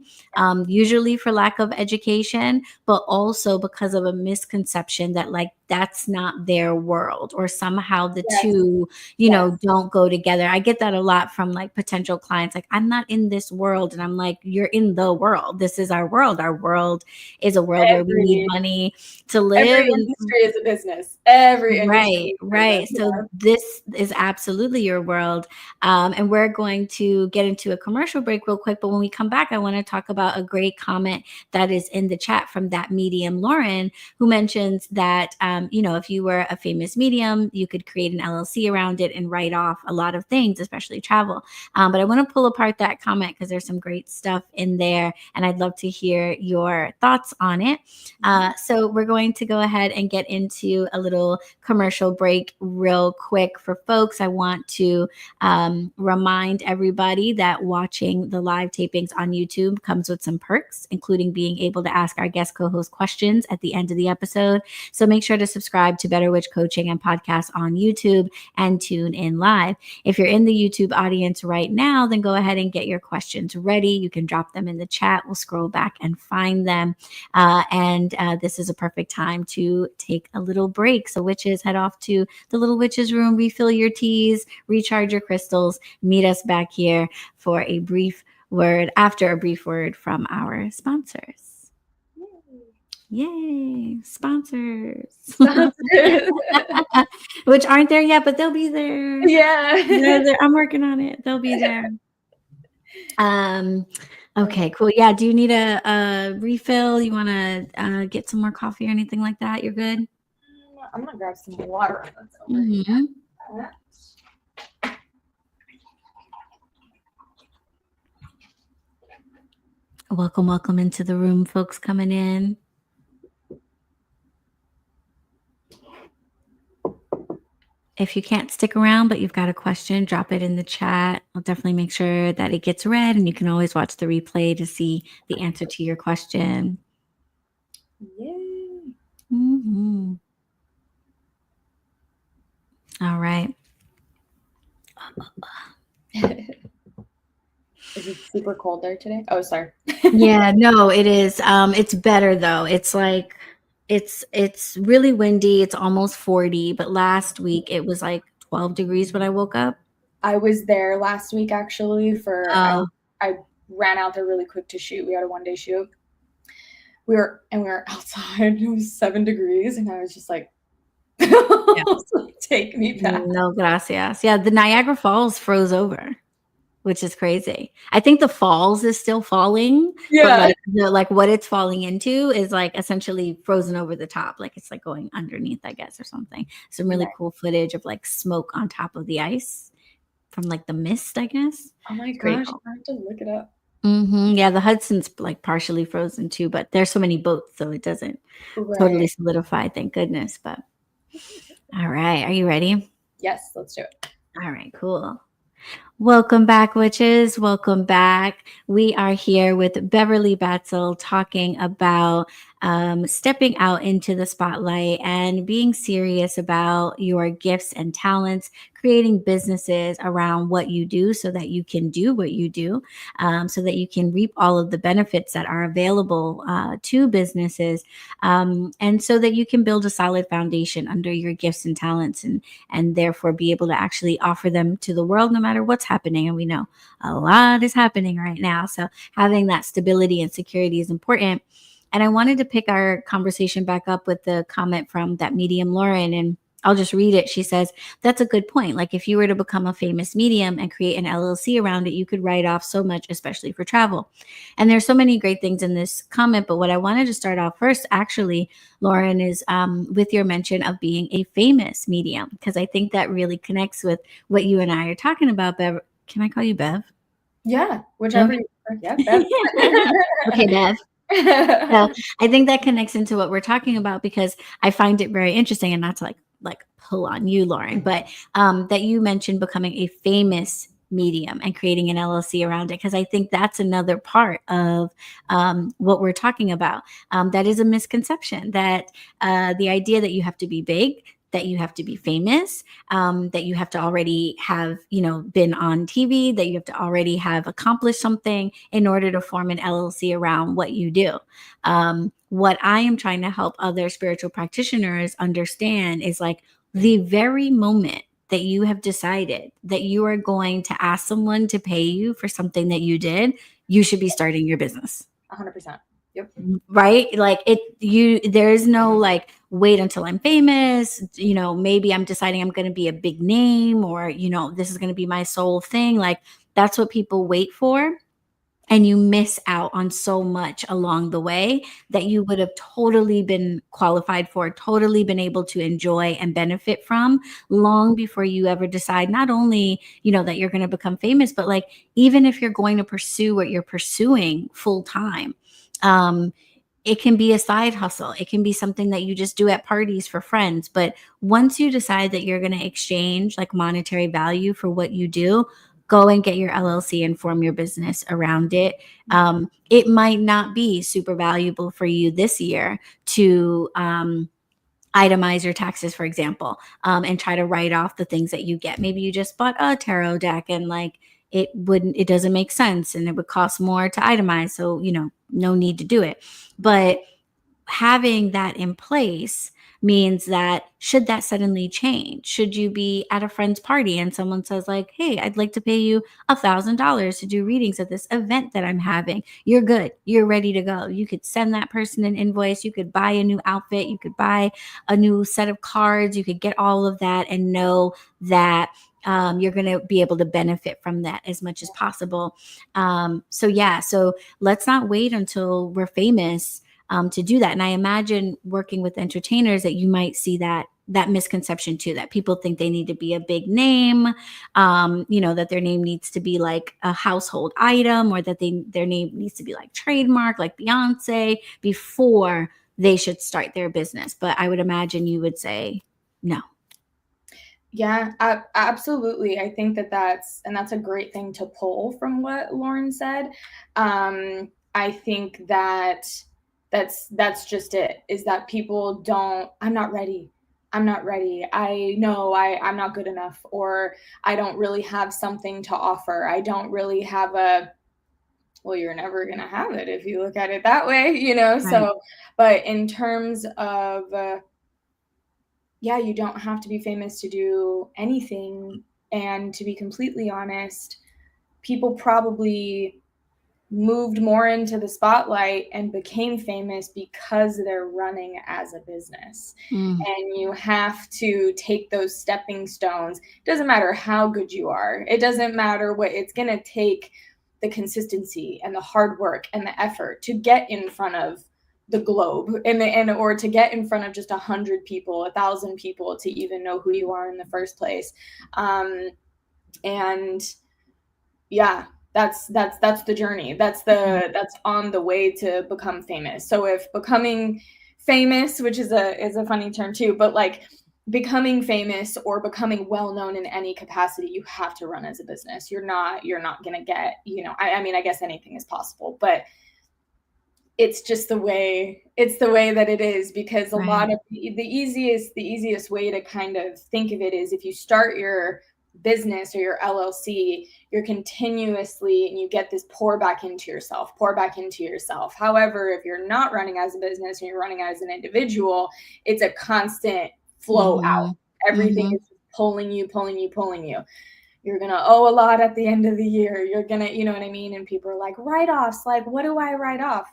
usually for lack of education, but also because of a misconception that like that's not their world, or somehow the yes, two, yes. don't go together. I get that a lot from like potential clients. Like, I'm not in this world. And I'm like, you're in the world. This is our world. Our world is a world where we need Every money to every live. And industry is a business. Every industry right, is a right. business, So this is absolutely your world. And we're going to get into a commercial break real quick. But when we come back, I want to talk about a great comment that is in the chat from that medium, Lauren, who mentions that, if you were a famous medium, you could create an LLC around it and write off a lot of things, especially travel. But I want to pull apart that comment because there's some great stuff in there. And I'd love to hear your thoughts on it. So we're going to go ahead and get into a little commercial break real quick for folks. I want to remind everybody that watching the live tapings on YouTube comes with some perks, including being able to ask our guest co-host questions at the end of the episode. So make sure to subscribe to BetterWitch Coaching and Podcasts on YouTube and tune in live. If you're in the YouTube audience right now, then go ahead and get your questions ready. You can drop them in the chat. We'll scroll back and find them. And this is a perfect time to take a little break. So witches, head off to the little witches room, refill your teas, recharge your crystals, meet us back here for a brief word, after a brief word from our sponsors. Yay, sponsors. Sounds good. Which aren't there yet, but they'll be there. Yeah. I'm working on it. They'll be there. Okay, cool. Yeah. Do you need a refill? You want to get some more coffee or anything like that? You're good? I'm gonna grab some water. That's over Mm-hmm. here. Welcome, welcome into the room, folks coming in. If you can't stick around, but you've got a question, drop it in the chat. I'll definitely make sure that it gets read, and you can always watch the replay to see the answer to your question. Yay. Mm-hmm. All right. Is it super cold there today? Oh, sorry. Yeah, no, it is. It's better though. It's like it's really windy. It's almost 40, but last week it was like 12 degrees when I woke up. I was there last week actually Oh. I ran out there really quick to shoot. We had a 1-day shoot. We were outside. It was 7 degrees, and I was just like, Yeah. take me back. No, gracias. Yeah, the Niagara Falls froze over, which is crazy. I think the falls is still falling, but Yeah. like what it's falling into is like essentially frozen over the top, like it's like going underneath, I guess, or something. Some really Nice. cool footage of like smoke on top of the ice from like the mist, I guess. Oh my It's pretty gosh, cool. I have to look it up. Yeah, the Hudson's like partially frozen too, but there's so many boats, so it doesn't totally Right. solidify, thank goodness. But all right, are you ready? Yes, let's do it. All right, cool. Welcome back, witches. Welcome back. We are here with Beverly Batzel talking about stepping out into the spotlight and being serious about your gifts and talents, creating businesses around what you do so that you can do what you do, so that you can reap all of the benefits that are available to businesses, and so that you can build a solid foundation under your gifts and talents and therefore be able to actually offer them to the world no matter what's happening. And we know a lot is happening right now. So having that stability and security is important. And I wanted to pick our conversation back up with the comment from that medium, Lauren, and I'll just read it. She says, that's a good point. Like if you were to become a famous medium and create an LLC around it, you could write off so much, especially for travel. And there's so many great things in this comment. But what I wanted to start off first, actually, Lauren, is with your mention of being a famous medium, because I think that really connects with what you and I are talking about, Bev. Can I call you Bev? Yeah, whichever. Okay. Yeah, Bev. Okay, Bev. So I think that connects into what we're talking about, because I find it very interesting, and not to like pull on you, Lauren, but that you mentioned becoming a famous medium and creating an LLC around it, because I think that's another part of what we're talking about. That is a misconception, that the idea that you have to be big, that you have to be famous, that you have to already have, been on TV, that you have to already have accomplished something in order to form an LLC around what you do. What I am trying to help other spiritual practitioners understand is like the very moment that you have decided that you are going to ask someone to pay you for something that you did, you should be starting your business. 100%. Yep. Right? Like there's no like, wait until I'm famous, maybe I'm deciding I'm going to be a big name, or this is going to be my sole thing. Like that's what people wait for, and you miss out on so much along the way that you would have totally been qualified for, totally been able to enjoy and benefit from long before you ever decide, not only that you're going to become famous, but like even if you're going to pursue what you're pursuing full time. It can be a side hustle. It can be something that you just do at parties for friends. But once you decide that you're going to exchange like monetary value for what you do, go and get your LLC and form your business around it. It might not be super valuable for you this year to itemize your taxes, for example, and try to write off the things that you get. Maybe you just bought a tarot deck and like it doesn't make sense and it would cost more to itemize. So, no need to do it. But having that in place means that should that suddenly change, should you be at a friend's party and someone says like, hey, I'd like to pay you $1,000 to do readings at this event that I'm having, you're good, you're ready to go. You could send that person an invoice, you could buy a new outfit, you could buy a new set of cards, you could get all of that and know that you're going to be able to benefit from that as much as possible. So let's not wait until we're famous to do that. And I imagine working with entertainers that you might see that that misconception too, that people think they need to be a big name, that their name needs to be like a household item, or that their name needs to be like trademark, like Beyonce, before they should start their business. But I would imagine you would say no. Yeah, absolutely. I think that's a great thing to pull from what Lauren said. I think that's just it, is that people don't, I'm not ready. I'm not ready. I know I'm not good enough, or I don't really have something to offer. I don't really have well, you're never going to have it if you look at it that way, Right. So, but in terms of, yeah, you don't have to be famous to do anything. And to be completely honest, people probably moved more into the spotlight and became famous because they're running as a business. Mm. And you have to take those stepping stones. It doesn't matter how good you are. It doesn't matter what it's going to take, the consistency and the hard work and the effort to get in front of the globe, or to get in front of just 100 people, 1,000 people, to even know who you are in the first place. And yeah, that's the journey. That's on the way to become famous. So if becoming famous, which is a funny term too, but like becoming famous or becoming well known in any capacity, you have to run as a business. You're not going to get, I mean, I guess anything is possible, but it's just the way that it is, because a lot of the easiest way to kind of think of it is, if you start your business or your LLC, you're continuously, and you get this pour back into yourself. However, if you're not running as a business and you're running as an individual, it's a constant flow out. Everything is pulling you. You're going to owe a lot at the end of the year. You're going to, you know what I mean? And people are like, write-offs, like, what do I write off?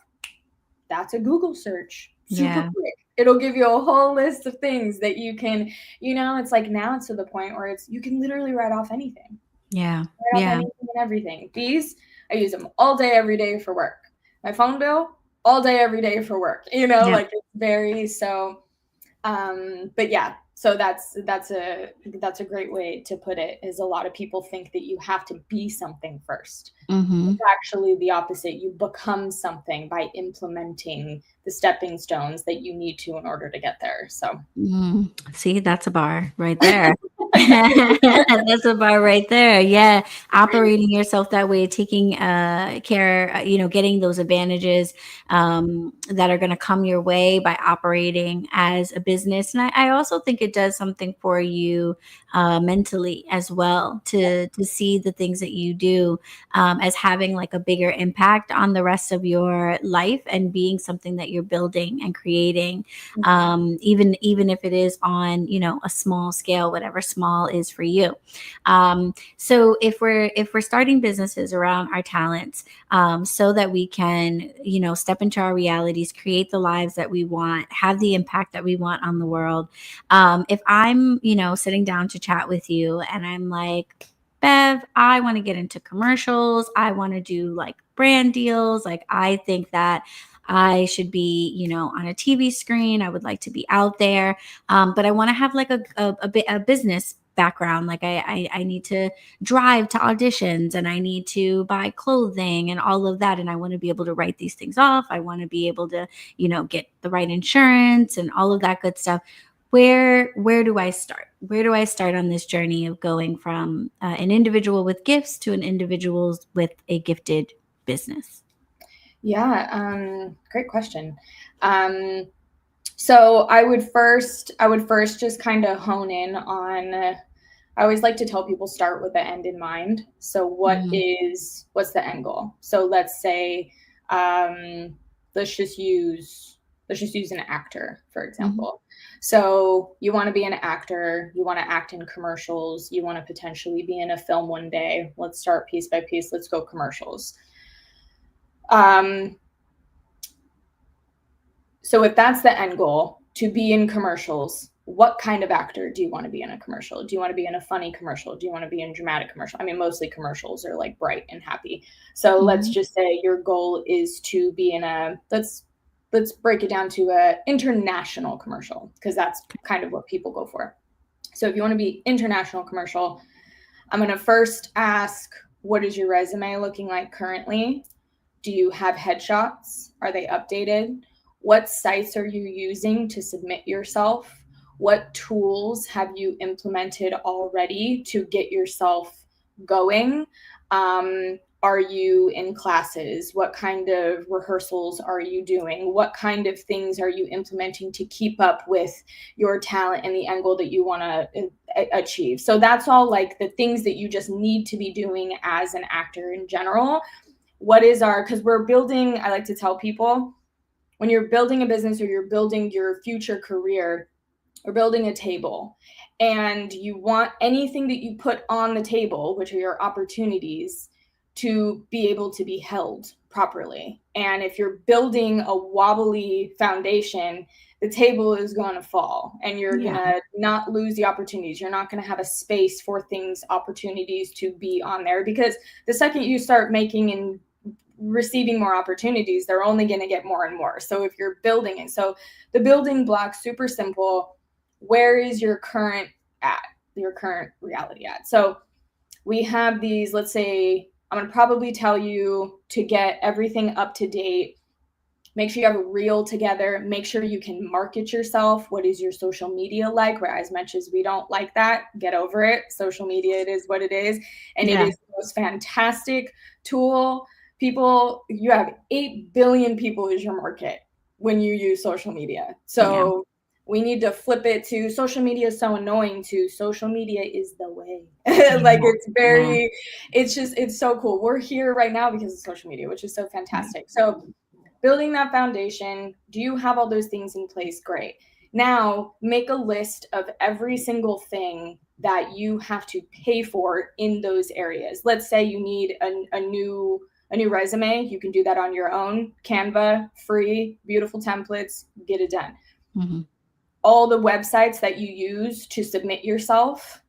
That's a Google search. Super quick. It'll give you a whole list of things that you can, it's like, now it's to the point where you can literally write off anything. Yeah. Write off anything and everything. These, I use them all day, every day for work. My phone bill, all day, every day for work. Like, it's very, so, but yeah. So that's a great way to put it, is a lot of people think that you have to be something first. It's actually the opposite. You become something by implementing the stepping stones that you need to in order to get there. So see, that's a bar right there. That's a bar right there. Yeah. Operating yourself that way, taking care, getting those advantages that are going to come your way by operating as a business. And I also think it does something for you mentally as well, to see the things that you do as having like a bigger impact on the rest of your life, and being something that you're building and creating, even if it is on, a small scale, whatever small is for you. So if we're starting businesses around our talents, so that we can, step into our realities, create the lives that we want, have the impact that we want on the world. If I'm, sitting down to chat with you and I'm like, Bev, I want to get into commercials. I want to do like brand deals. Like, I think that I should be, on a TV screen. I would like to be out there. But I want to have like a business background. Like, I need to drive to auditions, and I need to buy clothing and all of that. And I want to be able to write these things off. I want to be able to, get the right insurance and all of that good stuff. Where do I start? Where do I start on this journey of going from an individual with gifts to an individual with a gifted business? Yeah, great question. So I would first just kind of hone in on, I always like to tell people, start with the end in mind. So what's the end goal? So let's say, let's just use an actor, for example. So you want to be an actor, you want to act in commercials, you want to potentially be in a film one day. Let's start piece by piece. Let's go commercials. So if that's the end goal, to be in commercials, what kind of actor do you want to be in a commercial? Do you want to be in a funny commercial? Do you want to be in dramatic commercial? I mean, mostly commercials are like bright and happy. So let's just say your goal is to be in let's let's break it down to a international commercial, because that's kind of what people go for. So if you want to be international commercial, I'm going to first ask, what is your resume looking like currently? Do you have headshots? Are they updated? What sites are you using to submit yourself? What tools have you implemented already to get yourself going? Are you in classes? What kind of rehearsals are you doing? What kind of things are you implementing to keep up with your talent and the end goal that you want to achieve? So that's all like the things that you just need to be doing as an actor in general. What is our, because we're building, I like to tell people, when you're building a business or you're building your future career, or building a table, and you want anything that you put on the table, which are your opportunities, to be able to be held properly. And if you're building a wobbly foundation, the table is going to fall, and you're going to not lose the opportunities. You're not going to have a space for things, opportunities to be on there, because the second you start making and receiving more opportunities, they're only going to get more and more. So if you're building it, so the building blocks, super simple. Where is your current reality at? So we have these, let's say, I'm going to probably tell you to get everything up to date. Make sure you have a reel together. Make sure you can market yourself. What is your social media like? Where, as much as we don't like that, get over it. Social media, it is what it is. And it is the most fantastic tool. People, you have 8 billion people as your market when you use social media. So we need to flip it to social media is so annoying to social media is the way. Like it's so cool. We're here right now because of social media, which is so fantastic. So building that foundation, do you have all those things in place? Great. Now make a list of every single thing that you have to pay for in those areas. Let's say you need a new resume. You can do that on your own. Canva, free, beautiful templates, get it done. Mm-hmm. All the websites that you use to submit yourself,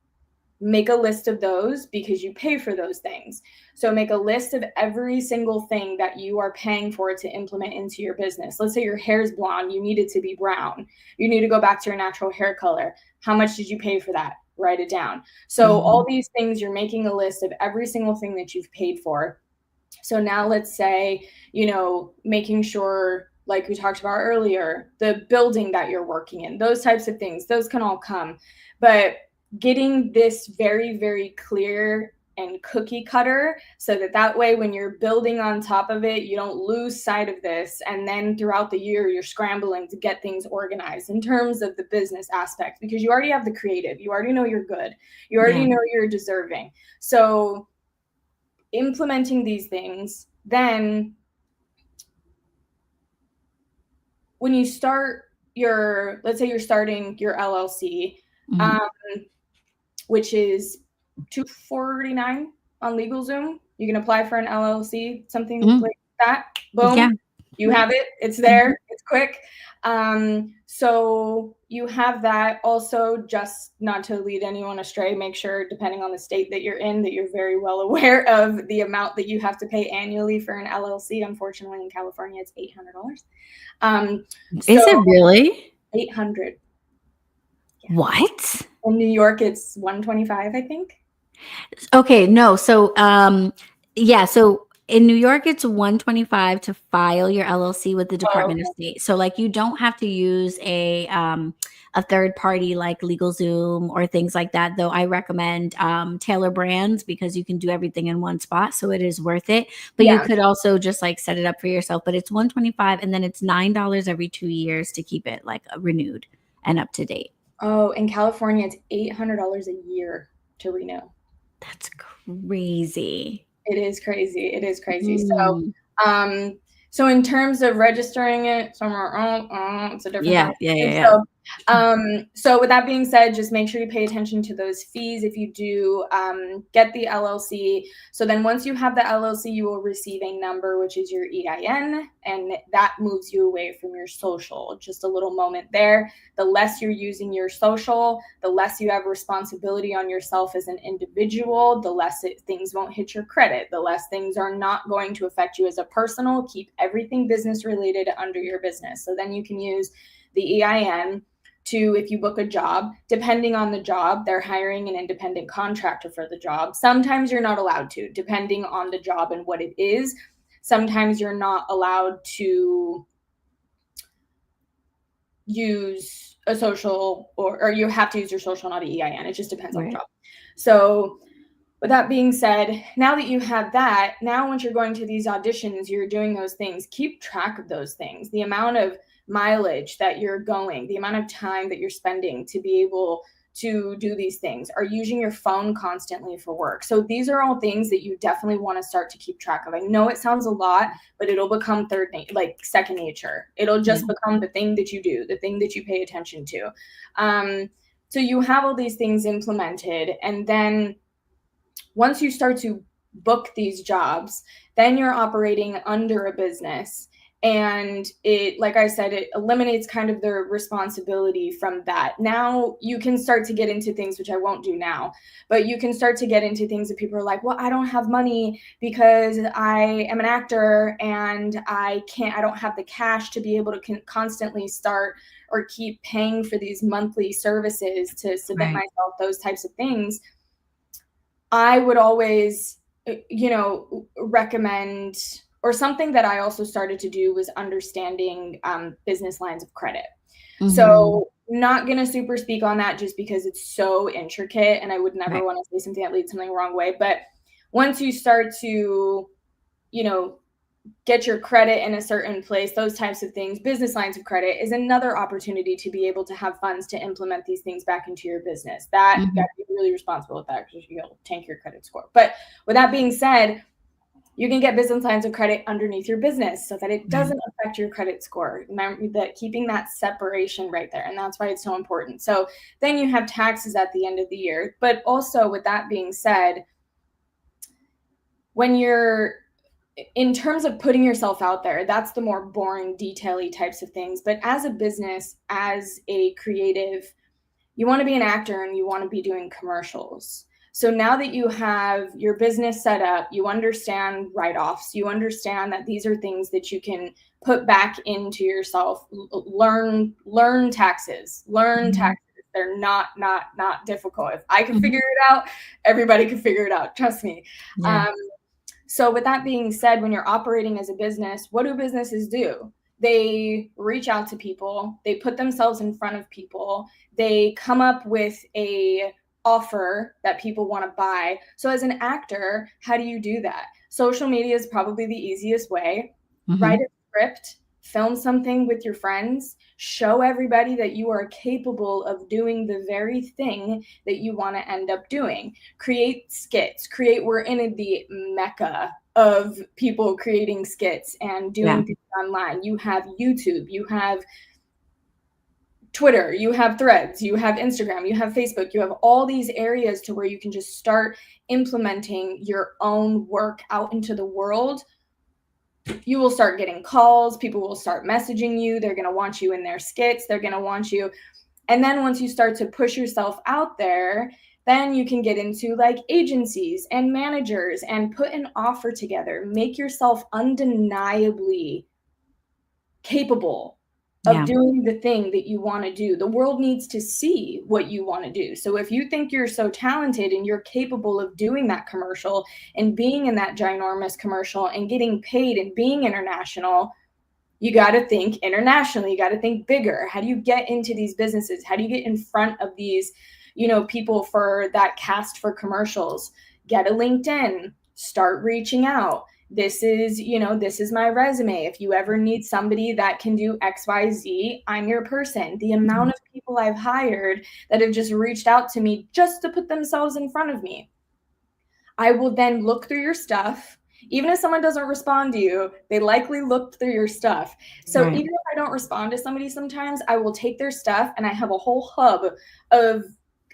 make a list of those because you pay for those things. So make a list of every single thing that you are paying for to implement into your business. Let's say your hair's blonde, you need it to be brown. You need to go back to your natural hair color. How much did you pay for that? Write it down. So all these things, you're making a list of every single thing that you've paid for. So now let's say, making sure, like we talked about earlier, the building that you're working in, those types of things, those can all come. But getting this very, very clear and cookie cutter so that way when you're building on top of it, you don't lose sight of this. And then throughout the year, you're scrambling to get things organized in terms of the business aspect, because you already have the creative. You already know you're good. You already know you're deserving. So implementing these things, then when you start let's say you're starting your LLC, which is $249 on LegalZoom. You can apply for an LLC, something like that. Boom, you have it. It's there. It's quick. So you have that. Also, just not to lead anyone astray, make sure, depending on the state that you're in, that you're very well aware of the amount that you have to pay annually for an LLC. Unfortunately, in California, it's $800. Is it really? $800. Yeah. What? In New York, it's $125, I think. Okay, no. So, so in New York, it's $125 to file your LLC with the Department of State. So, like, you don't have to use a third party like LegalZoom or things like that. Though I recommend Taylor Brands because you can do everything in one spot, so it is worth it. But you could also just like set it up for yourself. But it's $125, and then it's $9 every 2 years to keep it like renewed and up to date. Oh, in California, it's $800 a year to renew. That's crazy. It is crazy. It is crazy. So in terms of registering it somewhere, it's a different So So with that being said, just make sure you pay attention to those fees if you do get the LLC. So then once you have the LLC, you will receive a number, which is your EIN, and that moves you away from your social. Just a little moment there. The less you're using your social, the less you have responsibility on yourself as an individual, the less things won't hit your credit, the less things are not going to affect you as a personal. Keep everything business related under your business. So then you can use the EIN to, if you book a job, depending on the job, they're hiring an independent contractor for the job. Sometimes you're not allowed to, depending on the job and what it is. Sometimes you're not allowed to use a social, or you have to use your social, not an EIN. It just depends on the job. So with that being said, now that you have that, now once you're going to these auditions, you're doing those things, keep track of those things, the amount of mileage that you're going, the amount of time that you're spending to be able to do these things, are using your phone constantly for work. So these are all things that you definitely want to start to keep track of. I know it sounds a lot, but it'll become second nature. It'll just become the thing that you do, the thing that you pay attention to. So you have all these things implemented, and then once you start to book these jobs, then you're operating under a business. And it, like I said, it eliminates kind of the responsibility from that. Now you can start to get into things, which I won't do now, but you can start to get into things that people are like, well, I don't have money because I am an actor and I don't have the cash to be able to constantly start or keep paying for these monthly services to submit myself, those types of things. I would always, recommend, or something that I also started to do was understanding business lines of credit. Mm-hmm. So not going to super speak on that just because it's so intricate and I would never want to say something that leads something the wrong way. But once you start to, get your credit in a certain place, those types of things, business lines of credit is another opportunity to be able to have funds to implement these things back into your business. That you got to be really responsible with that because you'll tank your credit score. But with that being said, you can get business lines of credit underneath your business so that it doesn't affect your credit score. Remember that, keeping that separation right there. And that's why it's so important. So then you have taxes at the end of the year. But also with that being said, when you're in terms of putting yourself out there, that's the more boring, detail-y types of things. But as a business, as a creative, you want to be an actor and you want to be doing commercials. So now that you have your business set up, you understand write-offs, you understand that these are things that you can put back into yourself. Learn taxes. They're not difficult. If I can figure it out, everybody can figure it out. Trust me. Yeah. So with that being said, when you're operating as a business, what do businesses do? They reach out to people, they put themselves in front of people, they come up with a offer that people want to buy. So as an actor, how do you do that? Social media is probably the easiest way. Write a script, film something with your friends, show everybody that you are capable of doing the very thing that you want to end up doing. Create skits, we're in the mecca of people creating skits and doing things online. You have YouTube, you have Twitter, you have Threads, you have Instagram, you have Facebook, you have all these areas to where you can just start implementing your own work out into the world. You will start getting calls. People will start messaging you. They're going to want you in their skits. They're going to want you. And then once you start to push yourself out there, then you can get into like agencies and managers and put an offer together. Make yourself undeniably capable of doing the thing that you want to do. The world needs to see what you want to do. So if you think you're so talented and you're capable of doing that commercial and being in that ginormous commercial and getting paid and being international, you got to think internationally. You got to think bigger. How do you get into these businesses? How do you get in front of these, people for that cast for commercials? Get a LinkedIn, start reaching out. This is my resume. If you ever need somebody that can do XYZ, I'm your person. The amount of people I've hired that have just reached out to me just to put themselves in front of me. I will then look through your stuff Even if someone doesn't respond to you, they likely looked through your stuff. So Right. even if I don't respond to somebody sometimes, I will take their stuff and I have a whole hub of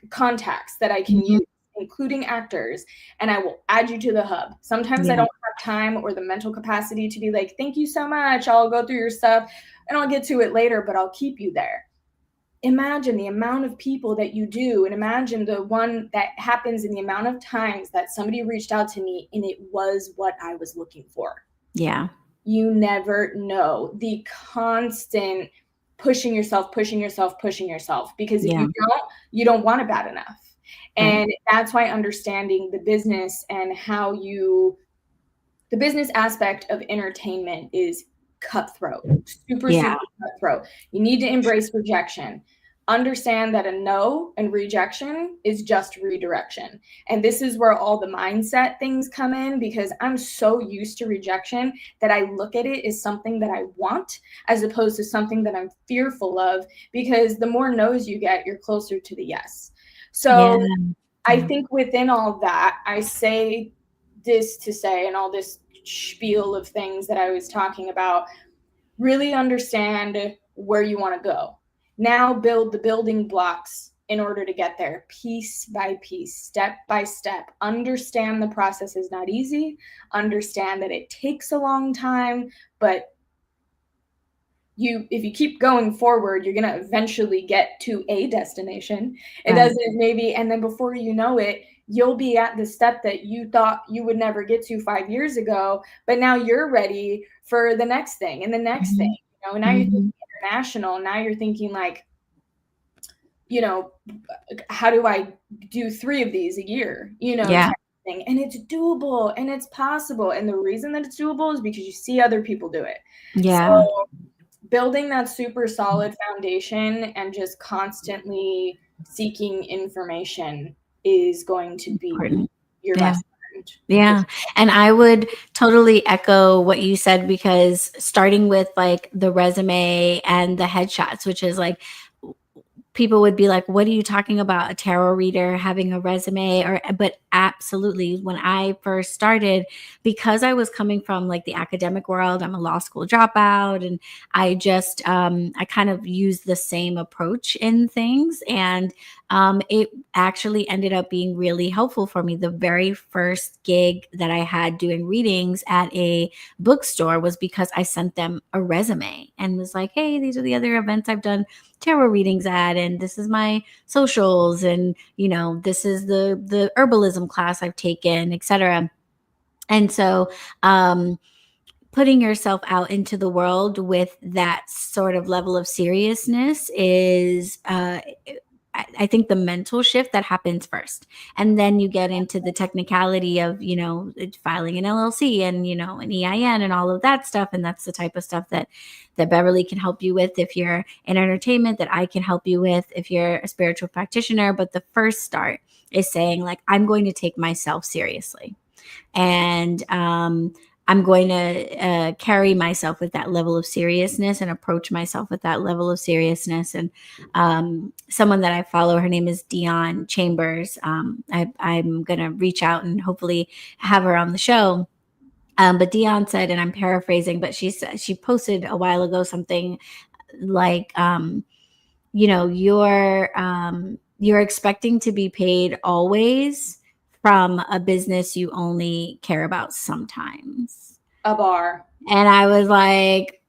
contacts that I can Mhm. use, including actors, and I will add you to the hub. Sometimes I Yeah. don't have time or the mental capacity to be like, thank you so much. I'll go through your stuff and I'll get to it later, but I'll keep you there. Imagine the amount of people that you do, and imagine the one that happens in the amount of times that somebody reached out to me and it was what I was looking for. Yeah. You never know. The constant pushing yourself, pushing yourself, pushing yourself, because if Yeah. you don't want it bad enough. Right. And that's why understanding the business and how the business aspect of entertainment is cutthroat, super, Yeah. super cutthroat. You need to embrace rejection. Understand that a no and rejection is just redirection. And this is where all the mindset things come in, because I'm so used to rejection that I look at it as something that I want as opposed to something that I'm fearful of, because the more no's you get, you're closer to the yes. Yeah. So I Yeah. think within all that, I say this to say, and all this spiel of things that I was talking about, really understand where you want to go. Now build the building blocks in order to get there, piece by piece, step by step. Understand the process is not easy. Understand that it takes a long time, but if you keep going forward, you're going to eventually get to a destination. It Right. doesn't maybe, and then before you know it, you'll be at the step that you thought you would never get to 5 years ago, but now you're ready for the next thing and the next thing. Mhm. Now you're thinking Mhm. international. Now you're thinking like, you know, how do I do 3 of these a year? Yeah. Type of thing. And it's doable and it's possible. And the reason that it's doable is because you see other people do it. So Yeah. building that super solid foundation and just constantly seeking information is going to be Important. your Yeah. best friend. For Yeah. And I would totally echo what you said, because starting with like the resume and the headshots, which is like, people would be like, what are you talking about, a tarot reader having a resume? But absolutely, when I first started, because I was coming from like the academic world, I'm a law school dropout, and I kind of used the same approach in things. And it actually ended up being really helpful for me. The very first gig that I had doing readings at a bookstore was because I sent them a resume and was like, hey, these are the other events I've done tarot readings at, and this is my socials, and this is the herbalism class I've taken, etc. And so putting yourself out into the world with that sort of level of seriousness is I think the mental shift that happens first. And then you get into the technicality of, filing an LLC and, an EIN and all of that stuff. And that's the type of stuff that Beverly can help you with if you're in entertainment, that I can help you with if you're a spiritual practitioner. But the first start is saying, like, I'm going to take myself seriously. And I'm going to carry myself with that level of seriousness and approach myself with that level of seriousness. And someone that I follow, her name is Dion Chambers. I'm going to reach out and hopefully have her on the show. But Dion said, and I'm paraphrasing, but she posted a while ago something like, you're expecting to be paid always from a business you only care about sometimes. a bar. And I was like,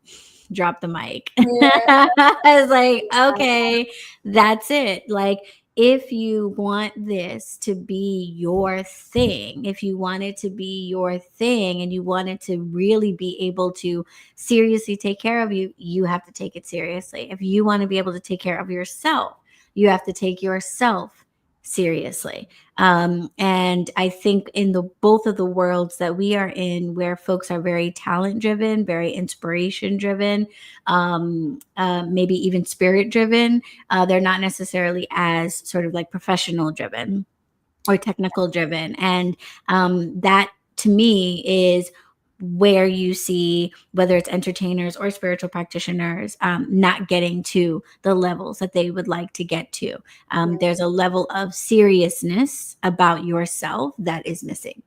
drop the mic. Yeah. I was like, okay, that's it. Like, if you want this to be your thing, if you want it to be your thing and you want it to really be able to seriously take care of you, you have to take it seriously. If you want to be able to take care of yourself, you have to take yourself seriously. And I think in the both of the worlds that we are in, where folks are very talent driven, very inspiration driven, maybe even spirit driven, they're not necessarily as sort of like professional driven or technical driven. And that to me is where you see, whether it's entertainers or spiritual practitioners, not getting to the levels that they would like to get to. Yeah. There's a level of seriousness about yourself that is missing.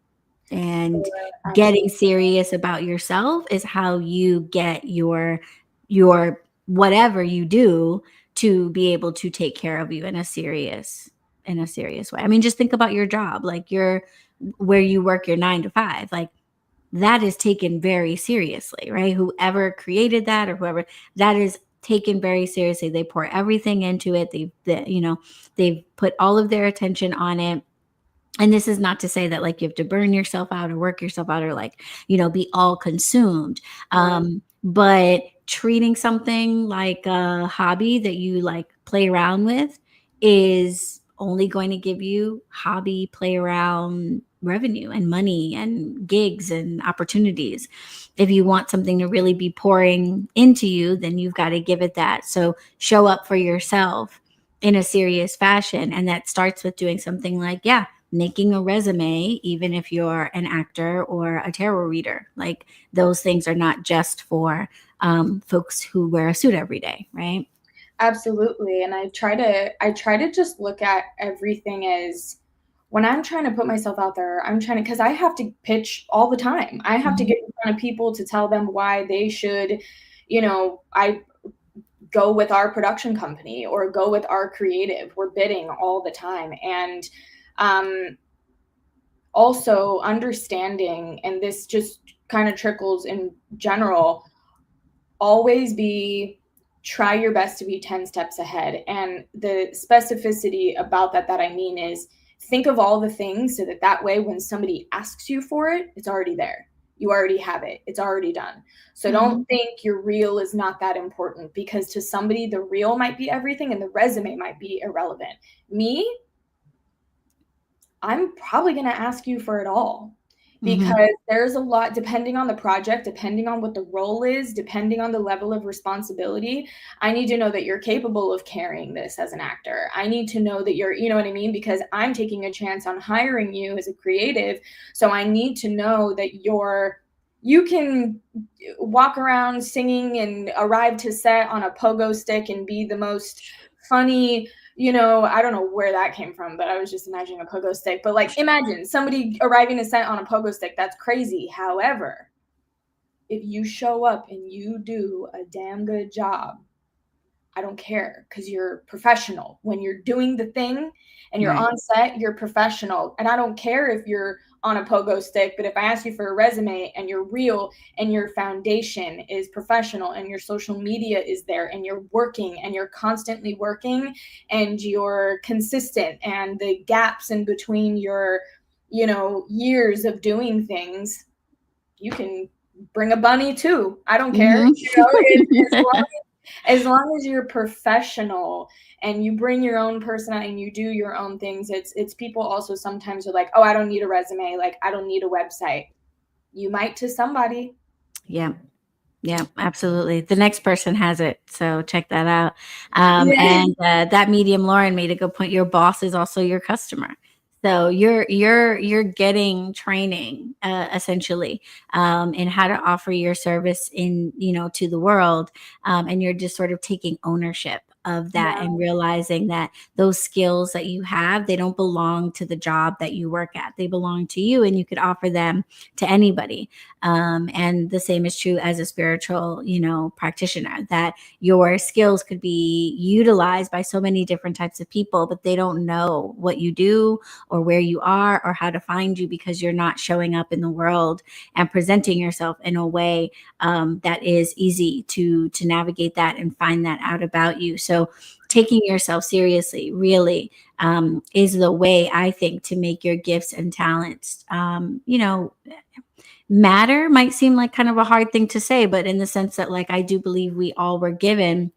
And getting Absolutely. serious about yourself is how you get your whatever you do to be able to take care of you in a serious way. I mean, just think about your job, like your where you work your 9 to 5. Like that is taken very seriously, right? Whoever created that or whoever, that is taken very seriously. They pour everything into it. They've put all of their attention on it. And this is not to say that like you have to burn yourself out or work yourself out or like, be all consumed. Right. But treating something like a hobby that you like play around with is only going to give you hobby play around revenue and money and gigs and opportunities. If you want something to really be pouring into you, then you've got to give it that. So show up for yourself in a serious fashion. And that starts with doing something like, yeah, making a resume, even if you're an actor or a tarot reader. Like those things are not just for folks who wear a suit every day, right? Absolutely. And I try to just look at everything as, when I'm trying to put myself out there, I'm trying to, because I have to pitch all the time. I have to Mhm. get in front of people to tell them why they should, I go with our production company or go with our creative. We're bidding all the time. And um, also understanding, and this just kind of trickles in general, always try your best to be 10 steps ahead. And the specificity about that I mean is, think of all the things so that way when somebody asks you for it, it's already there. You already have it. It's already done. So Mhm. don't think your reel is not that important, because to somebody the reel might be everything and the resume might be irrelevant. Me, I'm probably going to ask you for it all, Mhm. because there's a lot, depending on the project, depending on what the role is, depending on the level of responsibility. I need to know that you're capable of carrying this as an actor. I need to know that you're, you know what I mean? Because I'm taking a chance on hiring you as a creative. So I need to know that you can walk around singing and arrive to set on a pogo stick and be the most funny, I don't know where that came from, but I was just imagining a pogo stick. But like, imagine somebody arriving to set on a pogo stick. That's crazy. However, if you show up and you do a damn good job, I don't care, because you're professional. When you're doing the thing and you're Right. on set, you're professional. And I don't care if you're on a pogo stick, but if I ask you for a resume and you're real and your foundation is professional and your social media is there and you're working and you're constantly working and you're consistent, and the gaps in between your, years of doing things, you can bring a bunny too. I don't care. Mhm. As long as you're professional and you bring your own person out and you do your own things. It's people also sometimes are like, oh, I don't need a resume, like I don't need a website. You might to somebody. Yeah. Yeah, absolutely. The next person has it, so check that out. Yeah. And that medium Lauren made a good point. Your boss is also your customer, so you're getting training essentially in how to offer your service to the world, and you're just sort of taking ownership of that Yeah. and realizing that those skills that you have, they don't belong to the job that you work at. They belong to you, and you could offer them to anybody. And the same is true as a spiritual, practitioner, that your skills could be utilized by so many different types of people, but they don't know what you do or where you are or how to find you, because you're not showing up in the world and presenting yourself in a way that is easy to navigate that and find that out about you. So taking yourself seriously really is the way, I think, to make your gifts and talents matter. Might seem like kind of a hard thing to say, but in the sense that, like, I do believe we all were given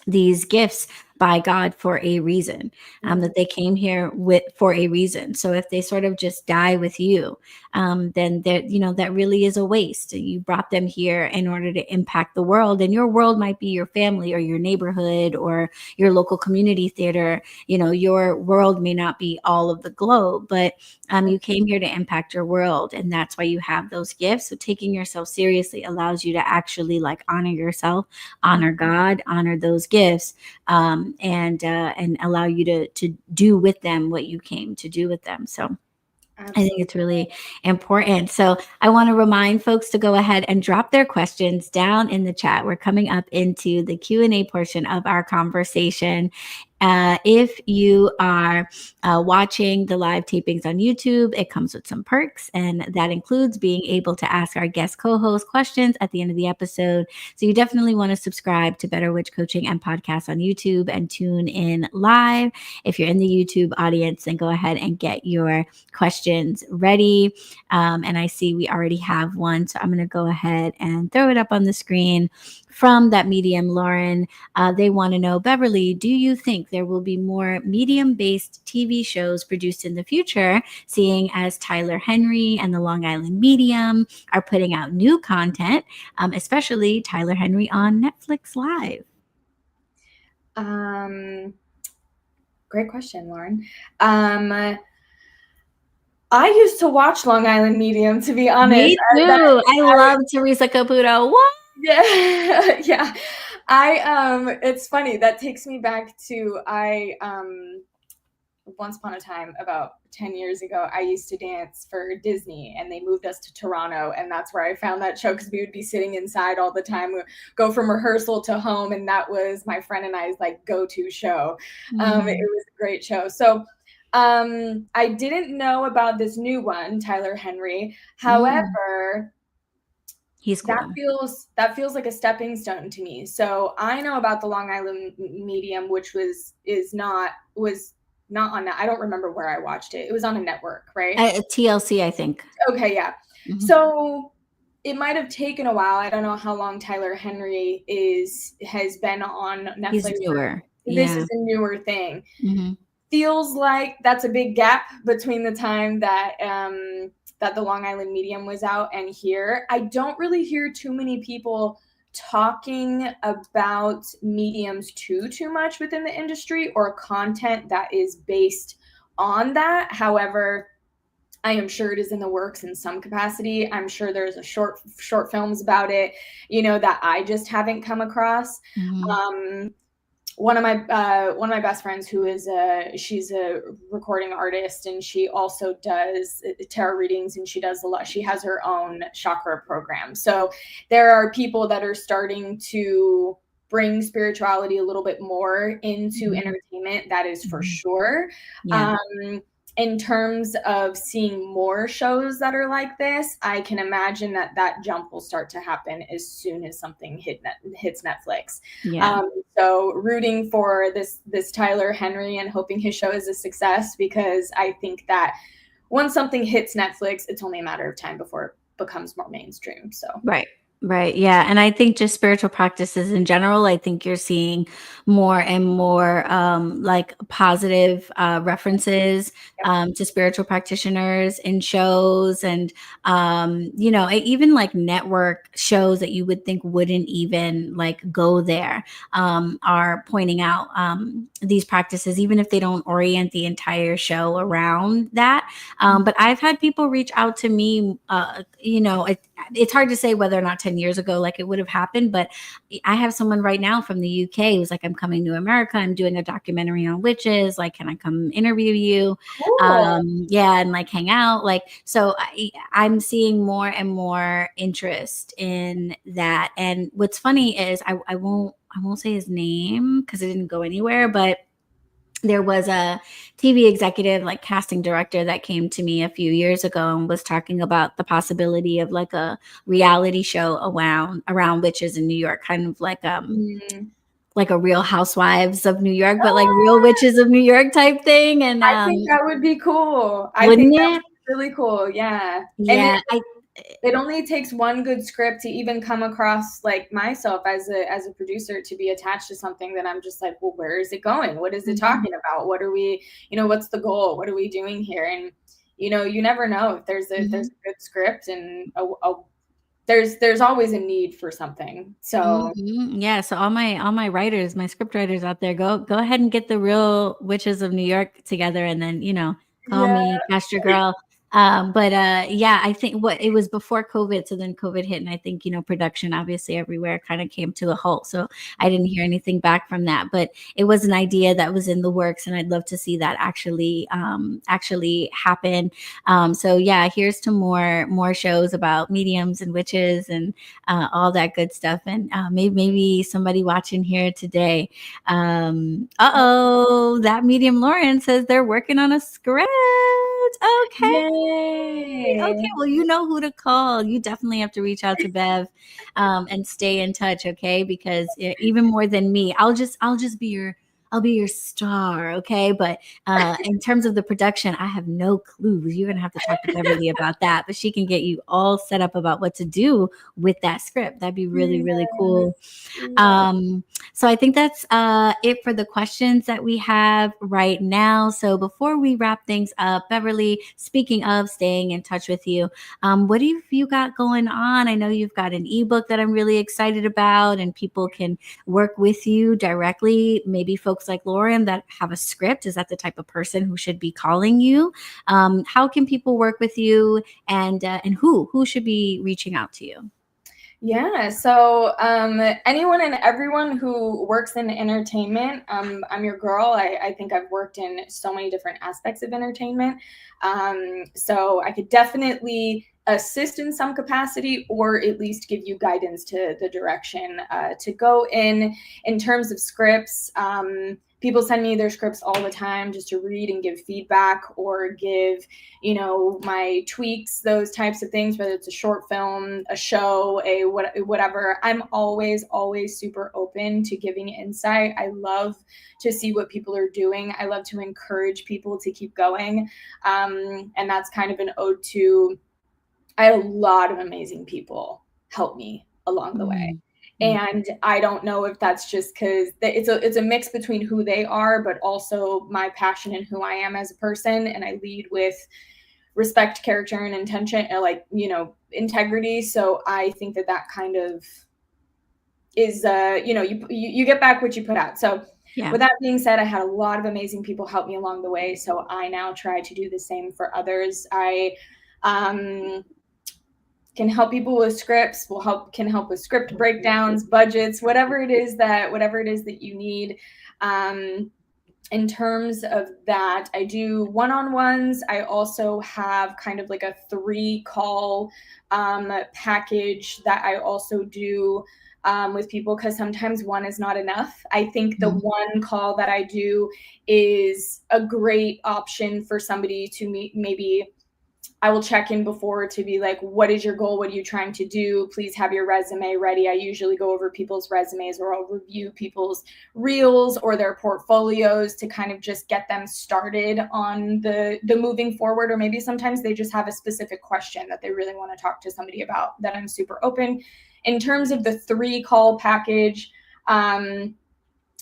these gifts by God for a reason, Mhm. that they came here with for a reason. So if they sort of just die with you, then that really is a waste. You brought them here in order to impact the world, and your world might be your family or your neighborhood or your local community theater. Your world may not be all of the globe, but you came here to impact your world, and that's why you have those gifts. So taking yourself seriously allows you to actually like honor yourself, honor God, honor those gifts, and allow you to do with them what you came to do with them. So I think Absolutely. it's really important. So I want to remind folks to go ahead and drop their questions down in the chat. We're coming up into the Q&A portion of our conversation. If you are watching the live tapings on YouTube, it comes with some perks, and that includes being able to ask our guest co-host questions at the end of the episode. So you definitely want to subscribe to BetterWitch Coaching and Podcast on YouTube and tune in live. If you're in the YouTube audience, then go ahead and get your questions ready. And I see we already have one, so I'm going to go ahead and throw it up on the screen from that medium, Lauren. They want to know, Beverly, do you think there will be more medium-based TV shows produced in the future, seeing as Tyler Henry and the Long Island Medium are putting out new content, especially Tyler Henry on Netflix Live? Great question, Lauren. I used to watch Long Island Medium, to be honest. Me too. I love Teresa Caputo. What? Yeah, yeah. It's funny, that takes me back to once upon a time, about 10 years ago, I used to dance for Disney, and they moved us to Toronto, and that's where I found that show, because we would be sitting inside all the time. We would go from rehearsal to home, and that was my friend and I's like go-to show. It was a great show. So I didn't know about this new one, Tyler Henry. However, he's cool. That feels like a stepping stone to me. So I know about the Long Island Medium, which was not on that. I don't remember where I watched it. It was on a network, right? TLC, I think. Okay, yeah. Mm-hmm. So it might have taken a while. I don't know how long Tyler Henry has been on Netflix. He's newer. This is a newer thing. Mm-hmm. Feels like that's a big gap between the time that that the Long Island Medium was out and here. I don't really hear too many people talking about mediums too much within the industry, or content that is based on that. However, I am sure it is in the works in some capacity. I'm sure there's a short films about it, that I just haven't come across. Mm-hmm. One of my best friends, she's a recording artist, and she also does tarot readings, and she has her own chakra program. So there are people that are starting to bring spirituality a little bit more into entertainment. That is for sure. Yeah. In terms of seeing more shows that are like this, I can imagine that jump will start to happen as soon as something hits Netflix. Yeah. So rooting for this Tyler Henry and hoping his show is a success, because I think that once something hits Netflix, it's only a matter of time before it becomes more mainstream. So Right. Yeah. And I think just spiritual practices in general, I think you're seeing more and more like positive references to spiritual practitioners in shows, and, even like network shows that you would think wouldn't even like go there are pointing out these practices, even if they don't orient the entire show around that. But I've had people reach out to me, it's hard to say whether or not 10 years ago, like it would have happened, but I have someone right now from the UK who's like, I'm coming to America. I'm doing a documentary on witches. Like, can I come interview you? Cool. And like hang out. Like, so I'm seeing more and more interest in that. And what's funny is I won't say his name because it didn't go anywhere, but there was a TV executive, like casting director, that came to me a few years ago and was talking about the possibility of like a reality show around witches in New York, kind of like like a Real Housewives of New York, but like Real Witches of New York type thing. And I think that would be cool. I think that would be really cool. Yeah. Yeah. And it only takes one good script to even come across, like myself as a producer, to be attached to something that I'm just like, well, where is it going? What is it talking about? What are we, what's the goal? What are we doing here? And, you never know if there's a good script, and there's always a need for something. So yeah. So all my writers, my script writers out there, go ahead and get the Real Witches of New York together, and then, call me, cast your girl. But yeah, I think what it was before COVID, so then COVID hit, and I think production obviously everywhere kind of came to a halt. So I didn't hear anything back from that, but it was an idea that was in the works, and I'd love to see that actually happen. So yeah, here's to more shows about mediums and witches and all that good stuff, and maybe somebody watching here today. That medium Lauren says they're working on a script. Okay. Okay, Yay. well, you know who to call. You definitely have to reach out to Bev, and stay in touch, okay? Because even more than me, I'll just be your star, okay? But in terms of the production, I have no clues. You're gonna have to talk to Beverly about that, but she can get you all set up about what to do with that script. That'd be really, really cool. Yes. Yes. Um, so I think that's it for the questions that we have right now. So before we wrap things up, Beverly, speaking of staying in touch with you, what have you got going on? I know you've got an ebook that I'm really excited about, and people can work with you directly. Maybe folks like Lauren that have a script. Is that the type of person who should be calling you? How can people work with you, and who should be reaching out to you? Yeah, so anyone and everyone who works in entertainment, I'm your girl. I think I've worked in so many different aspects of entertainment. So I could definitely assist in some capacity, or at least give you guidance to the direction to go in terms of scripts. People send me their scripts all the time just to read and give feedback, or give my tweaks, those types of things, whether it's a short film, a show, whatever. I'm always super open to giving insight. I love to see what people are doing. I love to encourage people to keep going. And that's kind of an ode to, I had a lot of amazing people help me along the way. And I don't know if that's just because it's a mix between who they are, but also my passion and who I am as a person. And I lead with respect, character, and intention, and integrity. So I think that kind of is, you get back what you put out. So Yeah. with that being said, I had a lot of amazing people help me along the way. So I now try to do the same for others. I can help people with scripts, can help with script breakdowns, budgets, whatever it is that you need. In terms of that, I do one-on-ones. I also have kind of like a 3-call package that I also do with people, because sometimes one is not enough. I think the one call that I do is a great option for somebody to meet. Maybe I will check in before to be like, what is your goal? What are you trying to do? Please have your resume ready. I usually go over people's resumes, or I'll review people's reels or their portfolios to kind of just get them started on the moving forward. Or maybe sometimes they just have a specific question that they really want to talk to somebody about, that I'm super open. In terms of the 3-call package,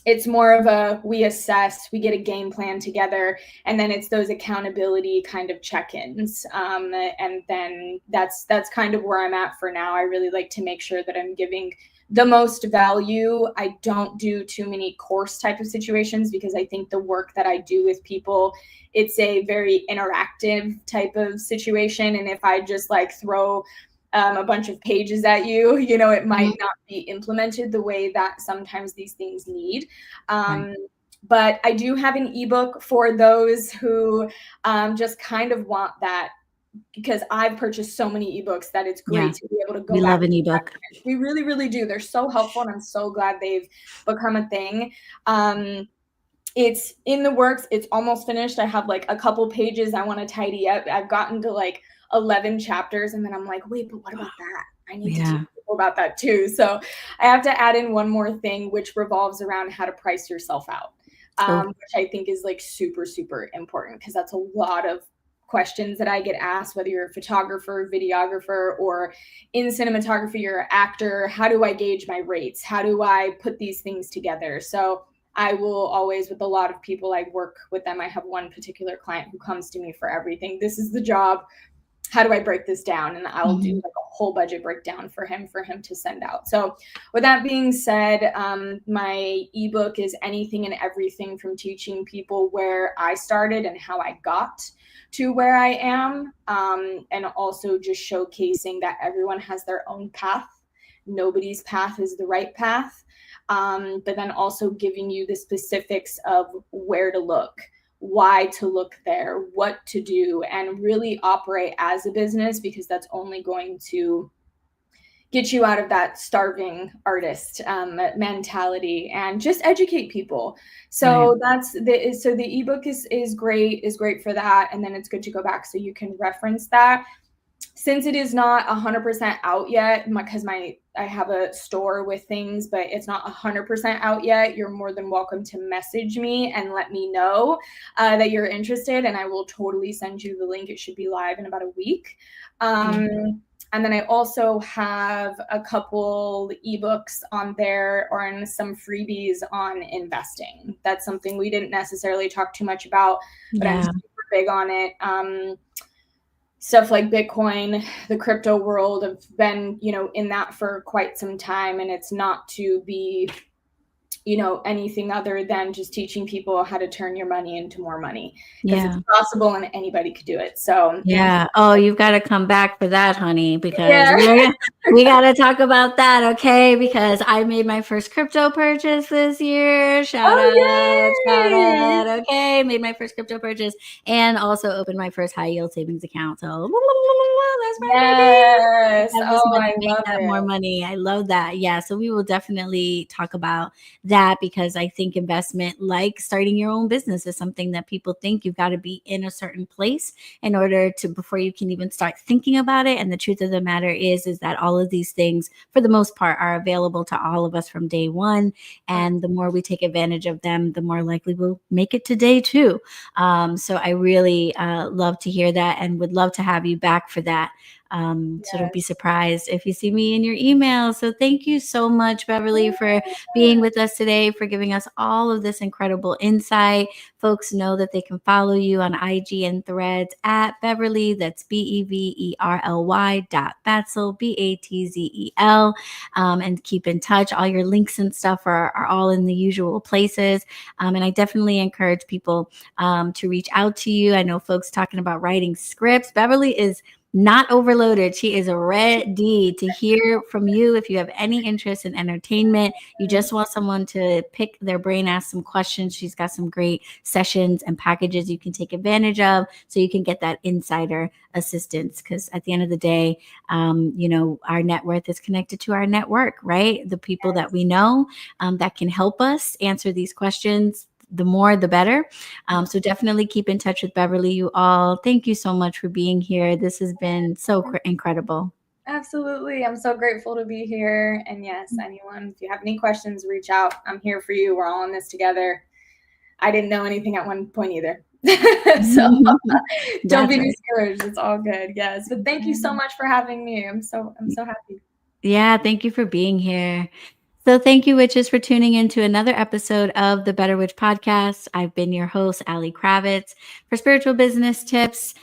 it's more of a, we assess, we get a game plan together, and then it's those accountability kind of check-ins. And then that's kind of where I'm at for now. I really like to make sure that I'm giving the most value. I don't do too many course type of situations, because I think the work that I do with people, it's a very interactive type of situation. And if I just like throw a bunch of pages at you, it might not be implemented the way that sometimes these things need. But I do have an ebook for those who just kind of want that, because I've purchased so many ebooks that it's great to be able to go We back. love an ebook. We really, really do. They're so helpful, and I'm so glad they've become a thing. It's in the works. It's almost finished. I have like a couple pages I want to tidy up. I've gotten to like 11 chapters, and then I'm like, wait, but what about that? I need to teach people about that too. So I have to add in one more thing, which revolves around how to price yourself out, which I think is like super, super important, because that's a lot of questions that I get asked, whether you're a photographer, videographer, or in cinematography, you're an actor. How do I gauge my rates? How do I put these things together? So I will always, with a lot of people I work with them, I have one particular client who comes to me for everything. This is the job. how do I break this down? And I'll do Mhm. like a whole budget breakdown for him to send out. So with that being said, my ebook is anything and everything from teaching people where I started and how I got to where I am, and also just showcasing that everyone has their own path. Nobody's path is the right path. But then also giving you the specifics of where to look, why to look there, what to do, and really operate as a business, because that's only going to get you out of that starving artist mentality, and just educate people. Right. So the ebook is great for that, and then it's good to go back so you can reference that. Since it is not 100% out yet, because I have a store with things, but it's not 100% out yet, you're more than welcome to message me and let me know that you're interested, and I will totally send you the link. It should be live in about a week. And then I also have a couple ebooks on there, or in some freebies on investing. That's something we didn't necessarily talk too much about, but I'm Yeah. super big on it. Stuff like Bitcoin, the crypto world, I've been, in that for quite some time, and it's not to be, anything other than just teaching people how to turn your money into more money, because it's Yeah. possible and anybody could do it. So, Yeah. Oh, you've got to come back for that, honey, because yeah. we got to talk about that, okay? Because I made my first crypto purchase this year. Shout out, shout Oh, yay. out. Okay, made my first crypto purchase and also opened my first high yield savings account. So that's right, baby. Yes. Have this Oh, money I make love that more it. money. I love that. Yeah. So we will definitely talk about that, because I think investment, like starting your own business, is something that people think you've got to be in a certain place in order to, before you can even start thinking about it. And the truth of the matter is that all of these things, for the most part, are available to all of us from day one. And the more we take advantage of them, the more likely we'll make it to day two. So I really love to hear that, and would love to have you back for that. So don't be Yes. surprised if you see me in your email. So thank you so much, Beverly, for being with us today, for giving us all of this incredible insight. Folks know that they can follow you on IG and Threads at Beverly. That's BEVERLY.Batzel, BATZEL. And keep in touch. All your links and stuff are all in the usual places. And I definitely encourage people to reach out to you. I know folks talking about writing scripts. Beverly is not overloaded. She is ready to hear from you. If you have any interest in entertainment, you just want someone to pick their brain, ask some questions, she's got some great sessions and packages you can take advantage of, so you can get that insider assistance. Because at the end of the day, our net worth is connected to our network, right? The people that we know that can help us answer these questions, the more the better. So definitely keep in touch with Beverly, you all. Thank you so much for being here. This has been so incredible. Absolutely. I'm so grateful to be here. And yes, anyone, if you have any questions, reach out. I'm here for you. We're all in this together. I didn't know anything at one point either. So don't That's be right. discouraged. It's all good. Yes. But thank you so much for having me. I'm so happy. Yeah, thank you for being here. So thank you, witches, for tuning in to another episode of the Better Witch podcast. I've been your host, Ali Kravitz. For spiritual business tips,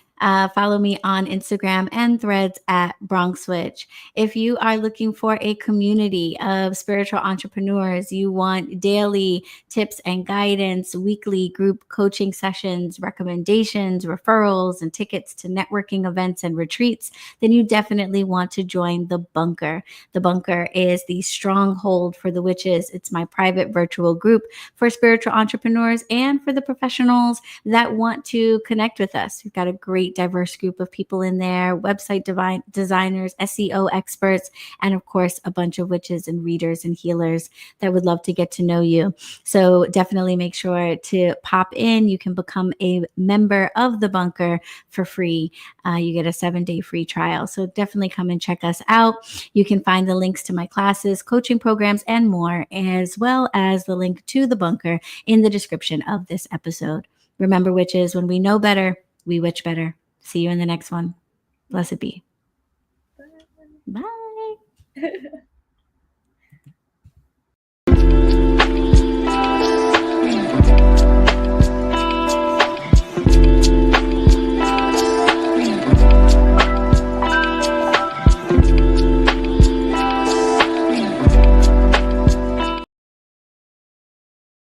follow me on Instagram and Threads at Bronx Witch. If you are looking for a community of spiritual entrepreneurs, you want daily tips and guidance, weekly group coaching sessions, recommendations, referrals, and tickets to networking events and retreats, then you definitely want to join the Bunker. The Bunker is the stronghold for the witches. It's my private virtual group for spiritual entrepreneurs and for the professionals that want to connect with us. We've got a great diverse group of people in there, website designers, SEO experts, and of course, a bunch of witches and readers and healers that would love to get to know you. So definitely make sure to pop in. You can become a member of the Bunker for free. You get a 7-day free trial. So definitely come and check us out. You can find the links to my classes, coaching programs, and more, as well as the link to the Bunker in the description of this episode. Remember, witches, when we know better, we witch better. See you in the next one. Blessed be. Bye. Bye.